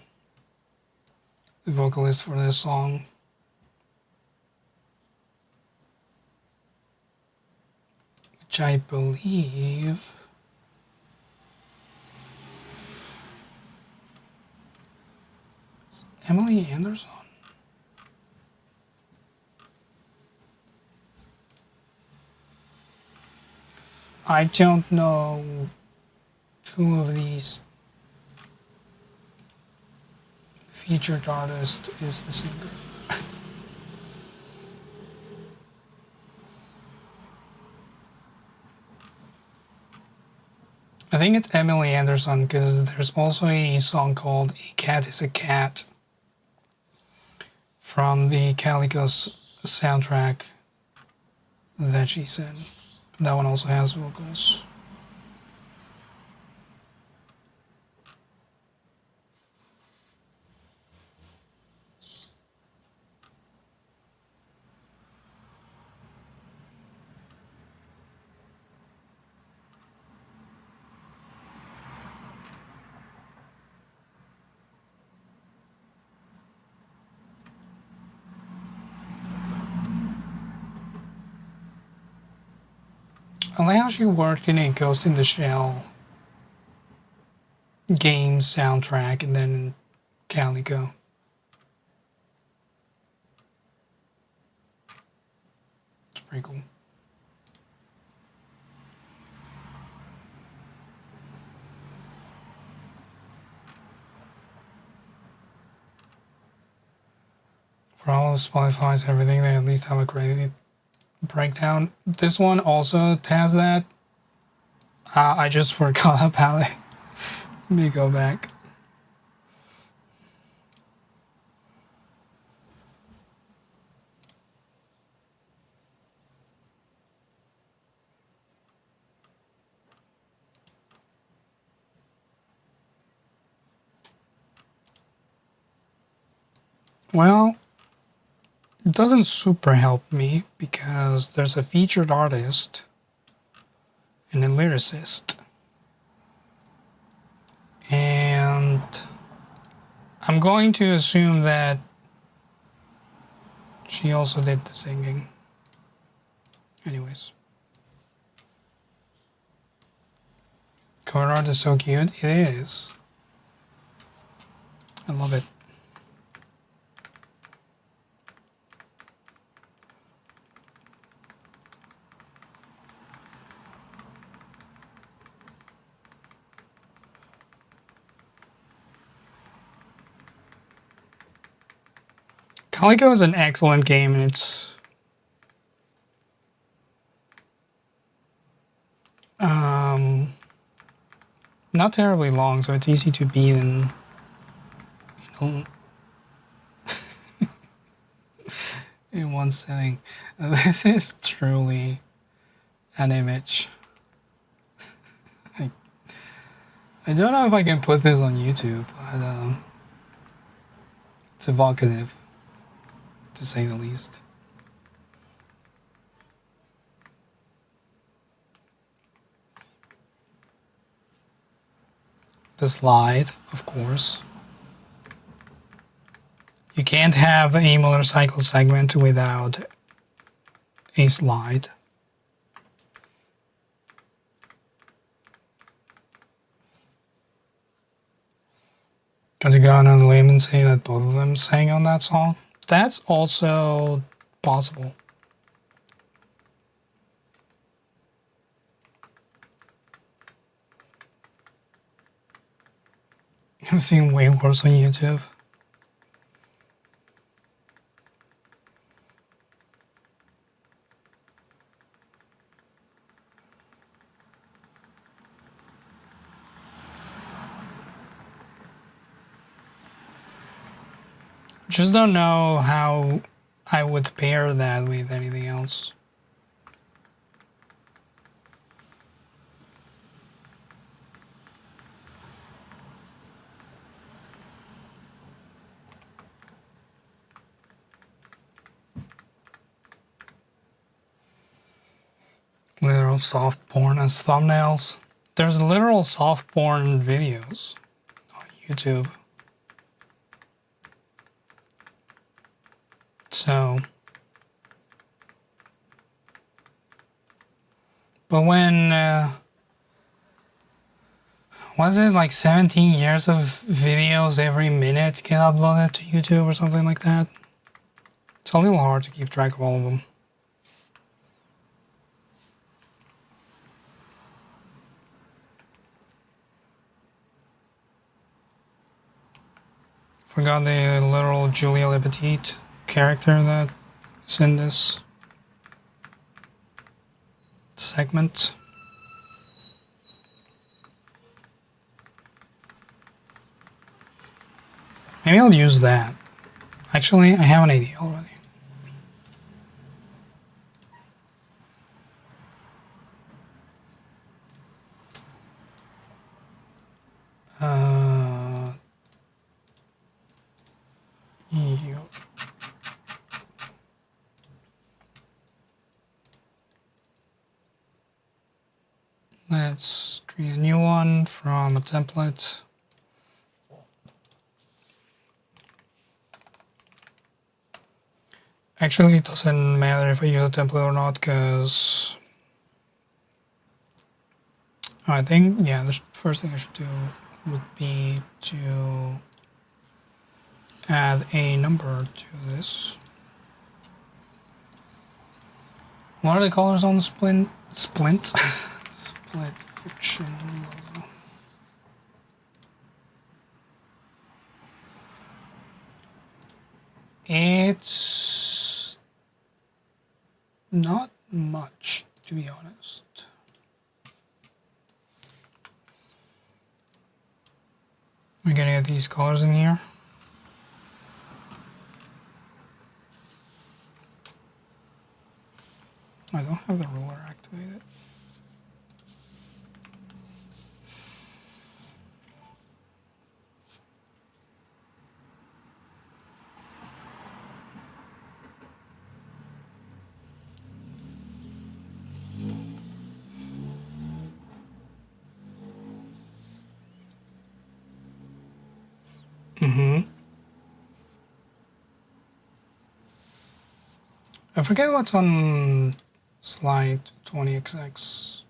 vocalist for this song. Which I believe is Emily Anderson. I don't know who of these featured artist is the singer. I think it's Emily Anderson because there's also a song called A Cat is a Cat from the Calico's soundtrack that she's in. That one also has vocals. I like how she worked in a Ghost in the Shell game soundtrack and then Calico. It's pretty cool. For all of Spotify's everything, they at least have a great breakdown. This one also has that. I just forgot about it. Let me go back. Well, it doesn't super help me because there's a featured artist and a lyricist. And I'm going to assume that she also did the singing. Anyways. Cover art is so cute. It is. I love it. Calico is an excellent game, and it's not terribly long, so it's easy to beat in, in one sitting. This is truly an image. I don't know if I can put this on YouTube, but it's evocative, to say the least. The slide, of course. You can't have a motorcycle segment without a slide. Got to go out on a limb and say that both of them sang on that song. That's also possible. I've seen way worse on YouTube. Just don't know how I would pair that with anything else. Literal soft porn as thumbnails. There's literal soft porn videos YouTube. So, but when, was it like 17 years of videos every minute get uploaded to YouTube or something like that? It's a little hard to keep track of all of them. Forgot the literal Julia Lepetite character that's in this segment. Maybe I'll use that. Actually, I have an idea already. Yeah. Let's create a new one from a template. Actually, it doesn't matter if I use a template or not, because I think, yeah, the first thing I should do would be to add a number to this. What are the colors on the splint? Split fiction logo. It's not much, to be honest. We're gonna get these colors in here. I don't have the ruler activated. I forget what's on slide 20xx.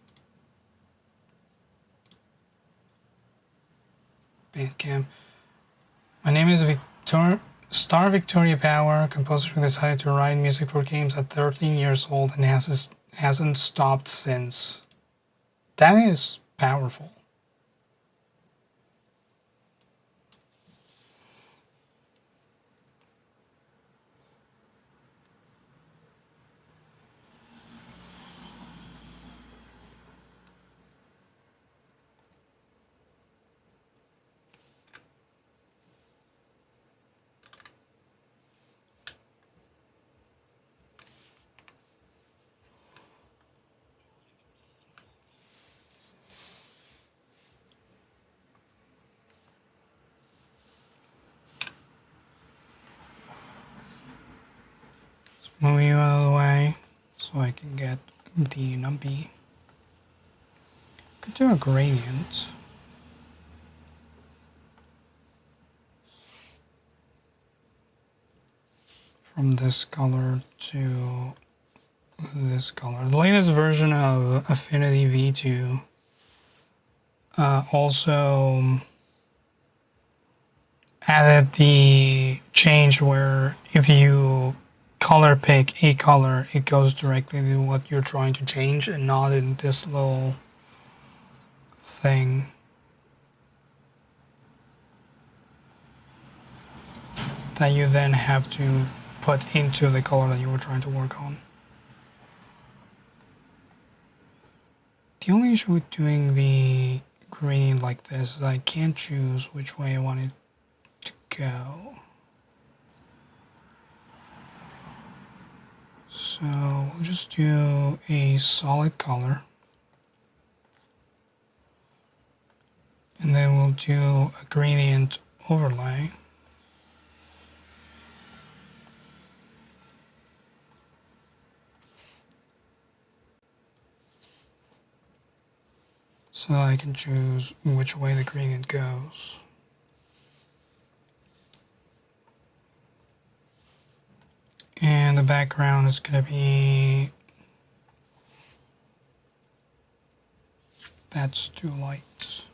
Bandcamp. My name is Star Victoria Power, composer who decided to write music for games at 13 years old and hasn't stopped since. That is powerful. Move you out of the way so I can get the numpy. Could do a gradient. From this color to this color. The latest version of Affinity V2 also added the change where if you color pick a color, it goes directly to what you're trying to change and not in this little thing. That you then have to put into the color that you were trying to work on. The only issue with doing the gradient like this is I can't choose which way I want it to go. So we'll just do a solid color. And then we'll do a gradient overlay. So I can choose which way the gradient goes. the background is gonna be... That's too light.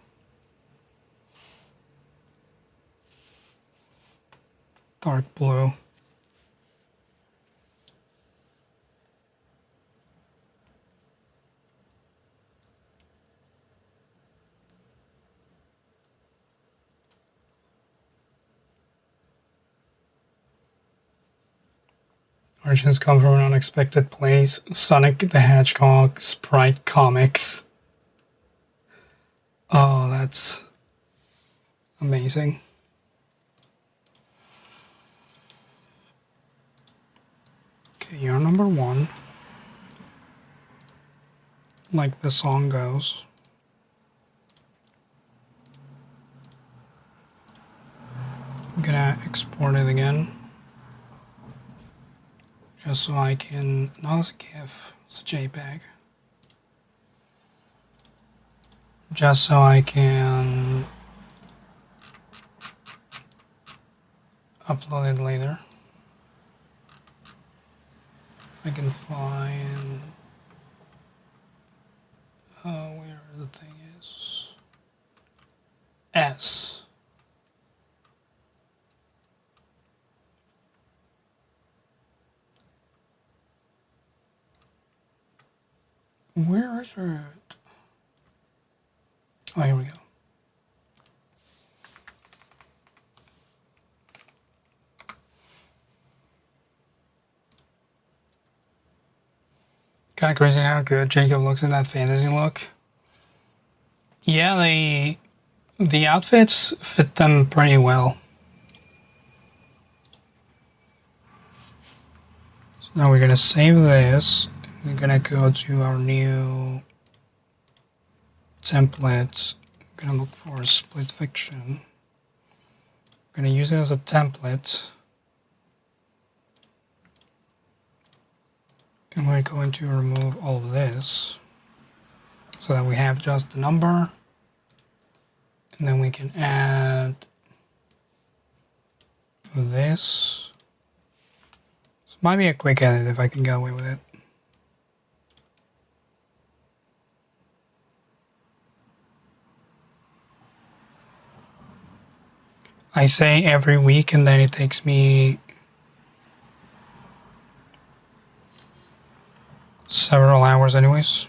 Dark blue. Origins come from an unexpected place. Sonic the Hedgehog Sprite Comics. Oh, that's amazing. Okay, you're number 1. Like the song goes. I'm gonna export it again. Just so I can, not as a GIF, it's a JPEG. Just so I can upload it later. If I can find, where the thing is. S. Where is it? Oh, here we go. Kind of crazy how good Jacob looks in that fantasy look. Yeah, the outfits fit them pretty well. So now we're gonna save this. We're gonna go to our new template. We're gonna look for split fiction. We're gonna use it as a template. And we're going to remove all of this so that we have just the number. And then we can add this. This might be a quick edit if I can get away with it. I say every week and then it takes me several hours anyways.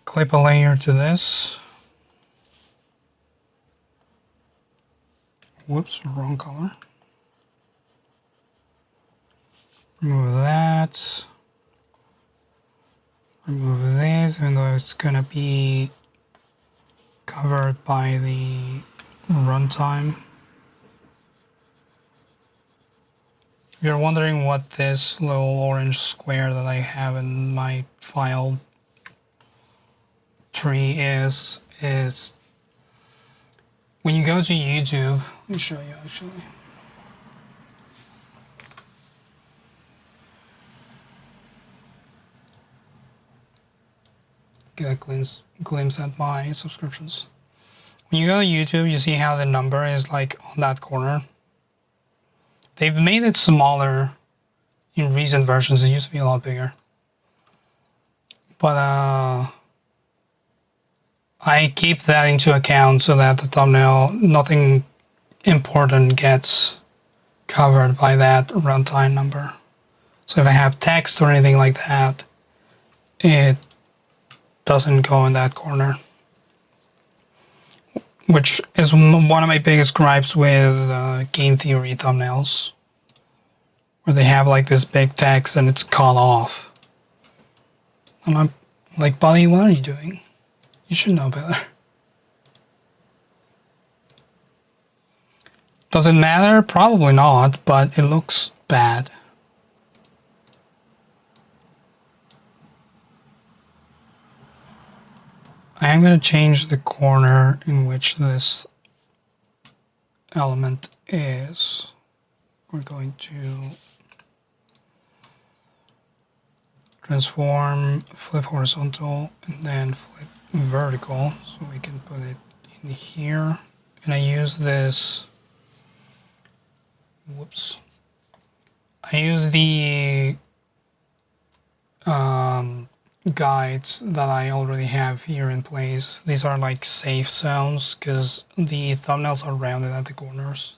Clip a layer to this. Whoops, wrong color. Remove that. Remove this, even though it's gonna be covered by the runtime. If you're wondering what this little orange square that I have in my file tree is when you go to YouTube, let me show you actually. Get a glimpse at my subscriptions. When you go to YouTube, you see how the number is like on that corner. They've made it smaller in recent versions. It used to be a lot bigger. But I keep that into account so that the thumbnail, nothing important gets covered by that runtime number. So if I have text or anything like that, it doesn't go in that corner. Which is one of my biggest gripes with game theory thumbnails, where they have like this big text and it's cut off. And I'm like, buddy, what are you doing? You should know better. Does it matter? Probably not, but it looks bad. I am going to change the corner in which this element is. We're going to transform, flip horizontal, and then flip vertical, so we can put it in here. And I use this, whoops. I use the guides that I already have here in place. These are like safe zones because the thumbnails are rounded at the corners.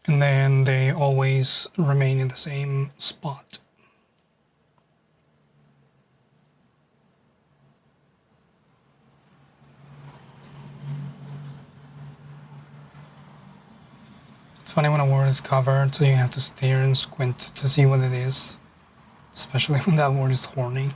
And then they always remain in the same spot. It's funny when a word is covered, so you have to stare and squint to see what it is, especially when that word is horny.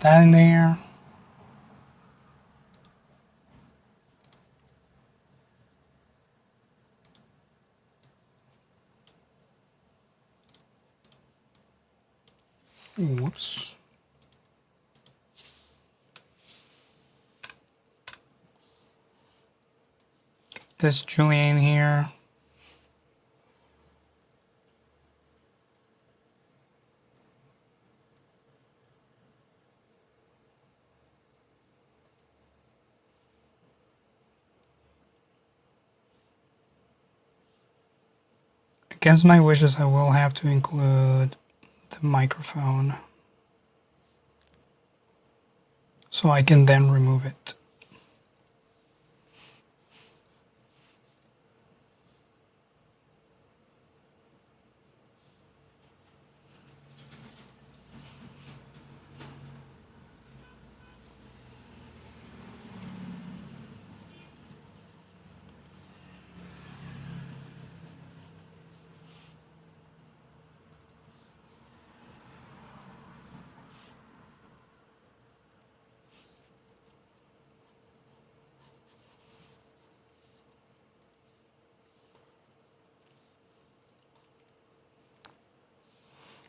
That in there. Whoops. This Julia in here. Against my wishes, I will have to include the microphone so I can then remove it.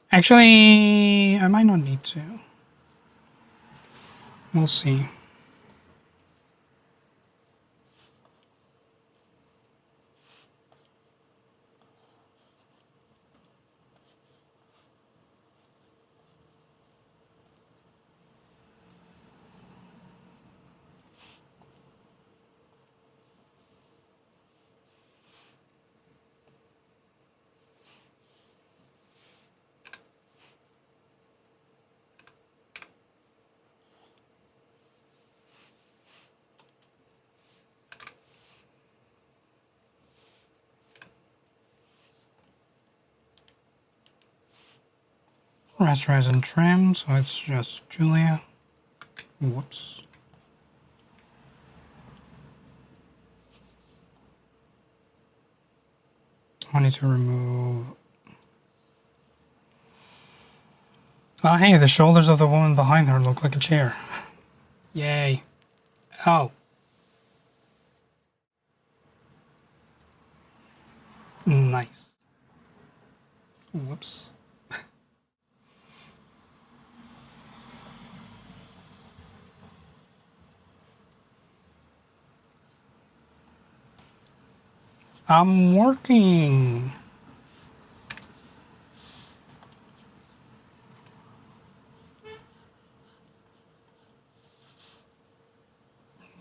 Actually, I might not need to. We'll see. Rasterize and trim, so it's just Julia. Whoops. I need to remove... Oh, hey, the shoulders of the woman behind her look like a chair. Yay. Oh. Nice. Whoops. I'm working.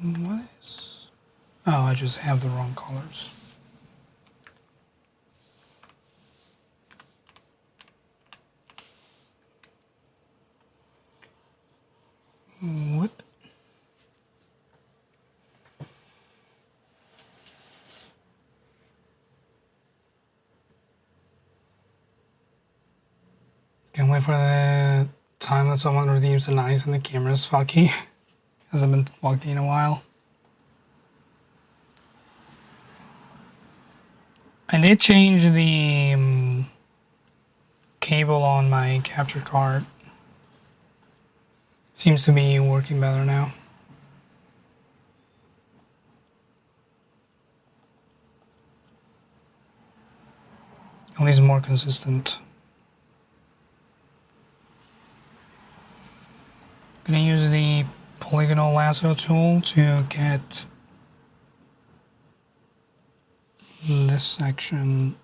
What is... Oh, I just have the wrong colors. Whoop. Can't wait for the time that someone redeems the eyes and the camera's fucky. Hasn't been fucky in a while. I did change the cable on my capture card. Seems to be working better now. At least more consistent. gonna use the polygonal lasso tool to get this section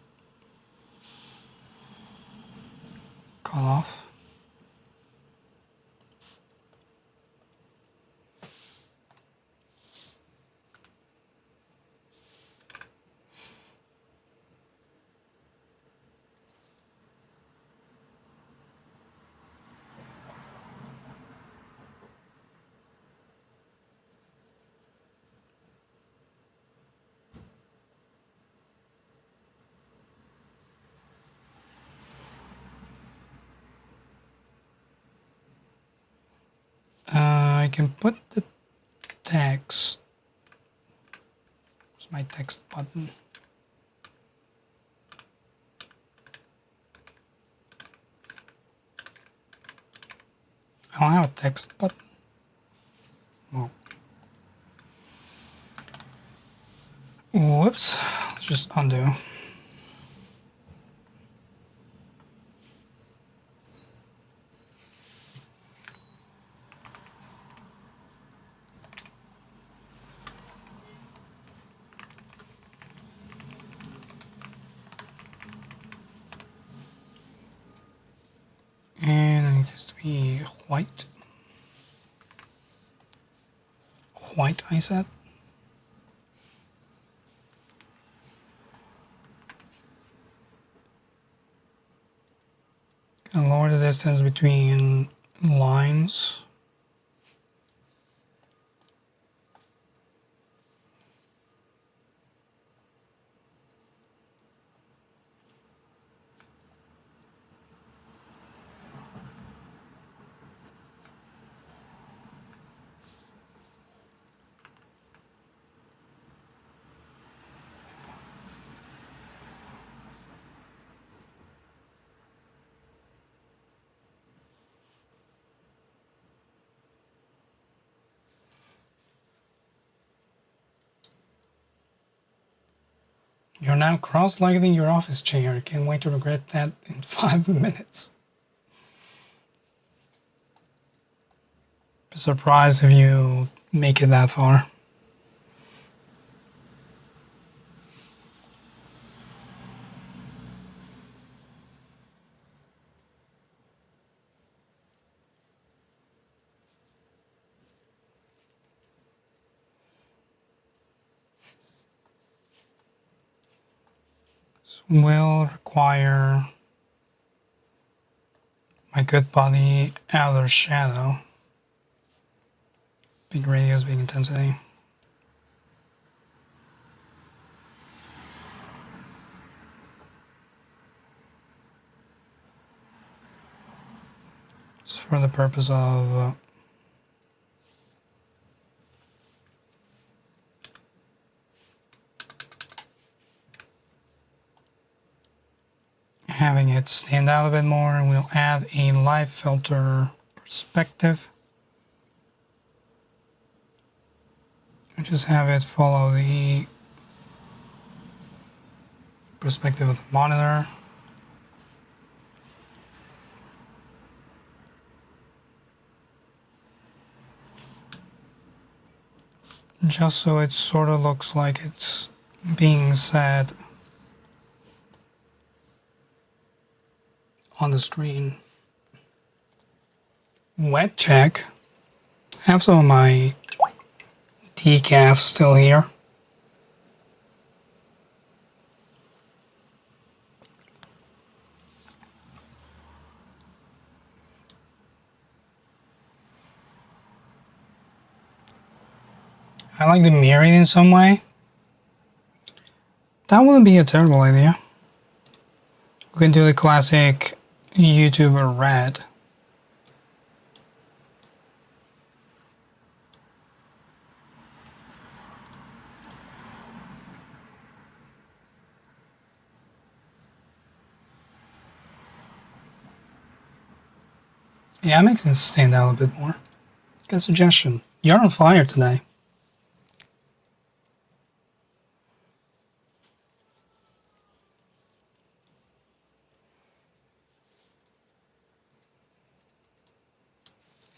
cut off. I can put the text. Where's my text button? I don't have a text button. Oh. Whoops. Let's just undo. And I need this to be white. White, I said. Gonna lower the distance between lines. You're now cross-legged in your office chair. Can't wait to regret that in 5 minutes. Be surprised if you make it that far. This will require my good buddy outer shadow. Big radius, big intensity. Just for the purpose of having it stand out a bit more, and we'll add a live filter perspective. And just have it follow the perspective of the monitor. Just so it sort of looks like it's being said on the screen. Wet check. I have some of my decaf still here. I like the mirroring in some way. That wouldn't be a terrible idea. We can do the classic YouTuber red. Yeah, it makes it stand out a bit more. Good suggestion. You're on fire today.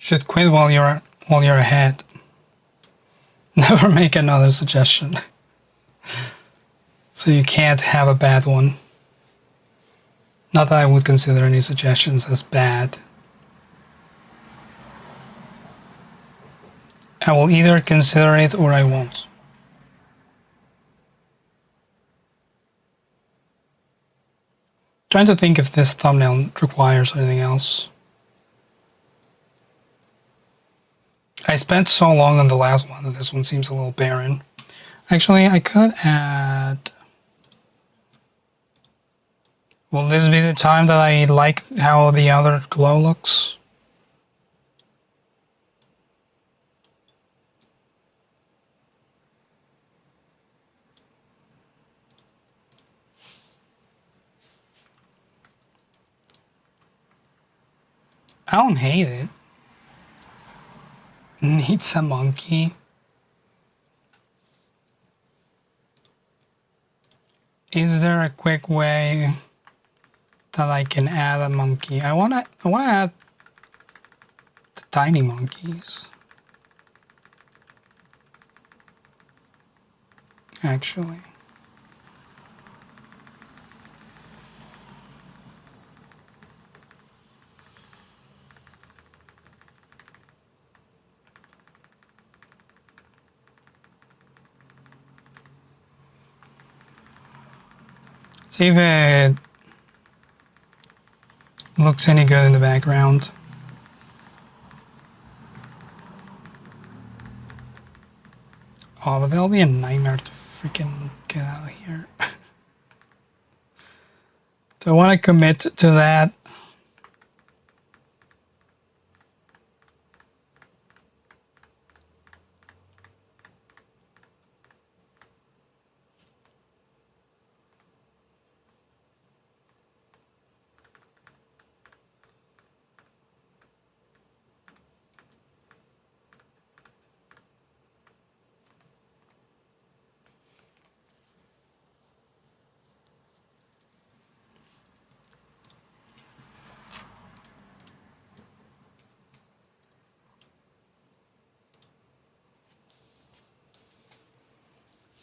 Should quit while you're ahead. Never make another suggestion. So you can't have a bad one. Not that I would consider any suggestions as bad. I will either consider it or I won't. Trying to think if this thumbnail requires anything else. I spent so long on the last one that this one seems a little barren. Actually, I could add... Will this be the time that I like how the other glow looks? I don't hate it. Needs a monkey. Is there a quick way that I can add a monkey? I wanna add the tiny monkeys. Actually. See if it looks any good in the background. Oh, but that'll be a nightmare to freaking get out of here. Do I want to commit to that?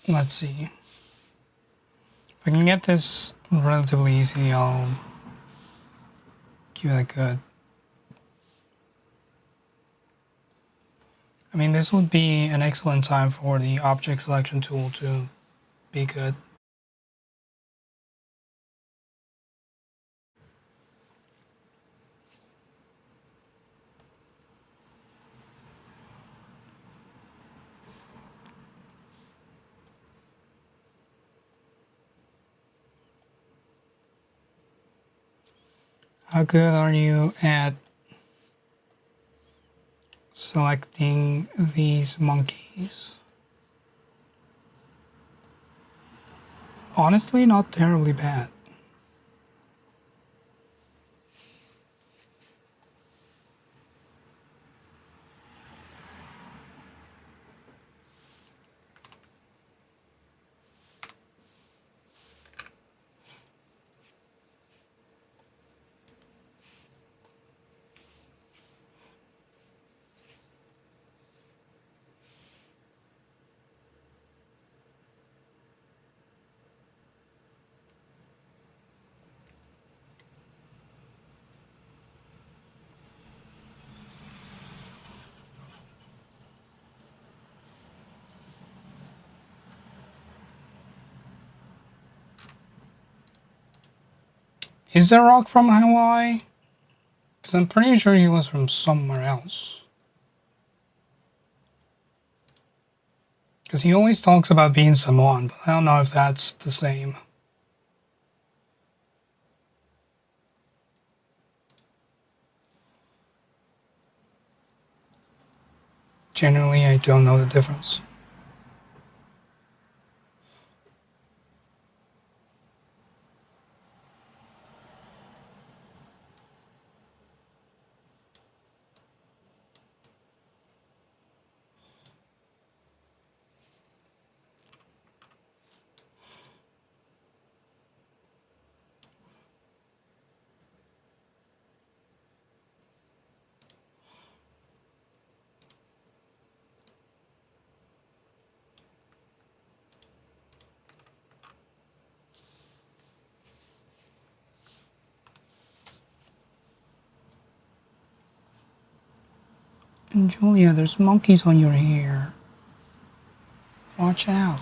Let's see. If I can get this relatively easy, I'll give it a good. I mean, this would be an excellent time for the object selection tool to be good. How good are you at selecting these monkeys? Honestly, not terribly bad. Is The Rock from Hawaii? Because I'm pretty sure he was from somewhere else. Because he always talks about being Samoan, but I don't know if that's the same. Generally, I don't know the difference. And Julia, there's monkeys on your hair. Watch out.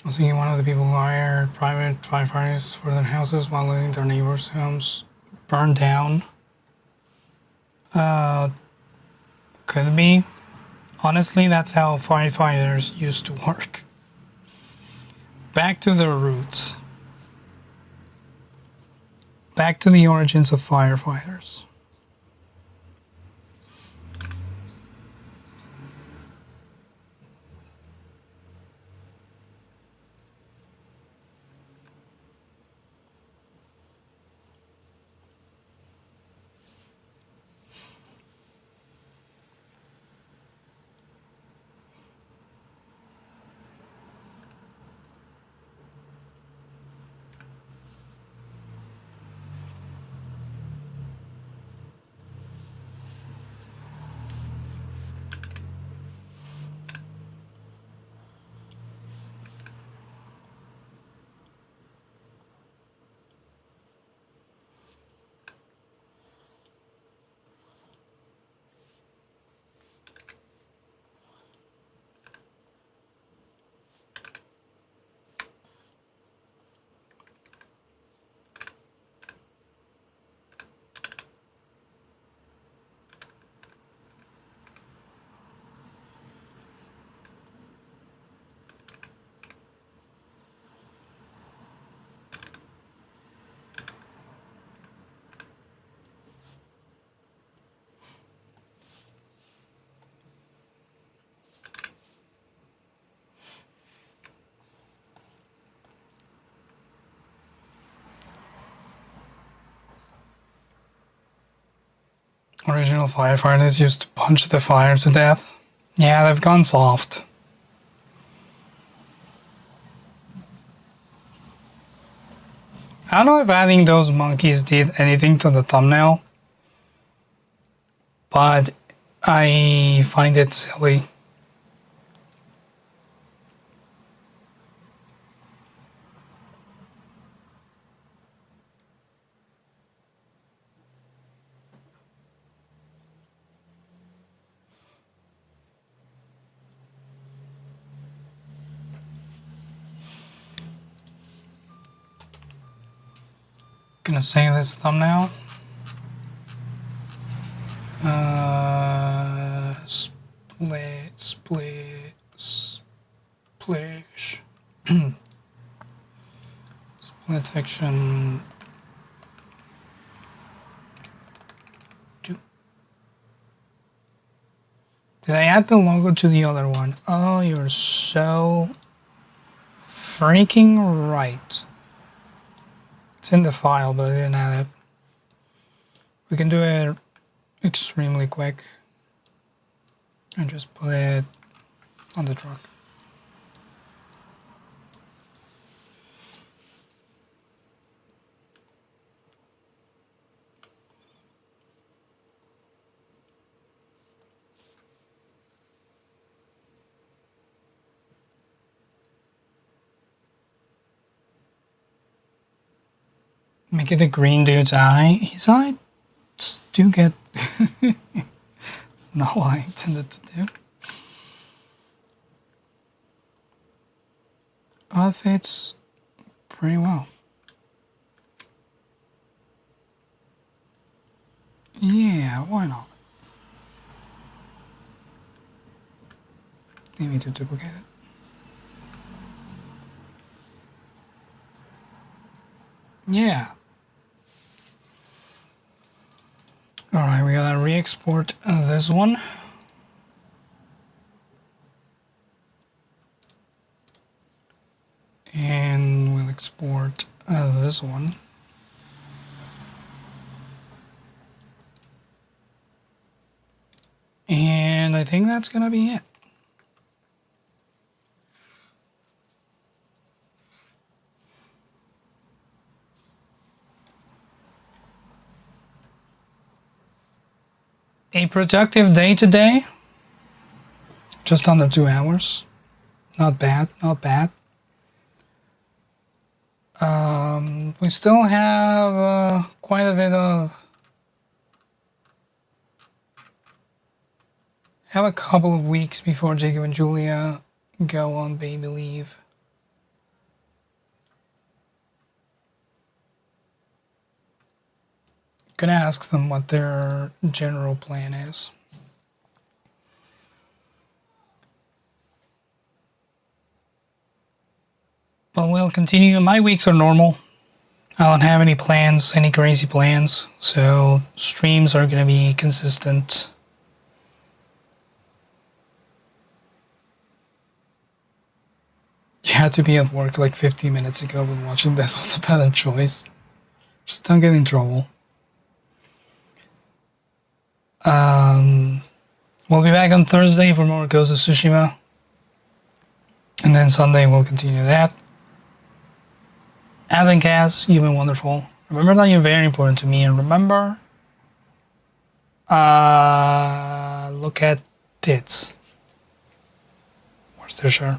I see one of the people who hired private firefighters for their houses while letting their neighbors' homes burn down. Could be. Honestly, that's how firefighters used to work. Back to the roots. Back to the origins of firefighters. Original firefighters used to punch the fire to death. Yeah, they've gone soft. I don't know if adding those monkeys did anything to the thumbnail, but I find it silly. Gonna save this thumbnail. Splish. Split fiction. Did I add the logo to the other one? Oh, you're so freaking right. It's in the file, but I didn't add it. We can do it extremely quick and just put it on the truck. Make it a green dude's eye. His eyes do get... It's not what I intended to do. That fits pretty well. Yeah, why not? Need me to duplicate it. Yeah. Alright, we gotta re-export this one. And we'll export this one. And I think that's gonna be it. A productive day today. Just under 2 hours. Not bad, not bad. We still have quite a bit of... Have a couple of weeks before Jacob and Julia go on baby leave. Gonna ask them what their general plan is. But we'll continue. My weeks are normal. I don't have any plans, any crazy plans, so streams are gonna be consistent. You had to be at work like 15 minutes ago when watching this was a better choice. Just don't get in trouble. We'll be back on Thursday for more Ghost of Tsushima. And then Sunday we'll continue that. Alan Khaz, you've been wonderful. Remember that you're very important to me, and remember, look at tits. Where's their shirt?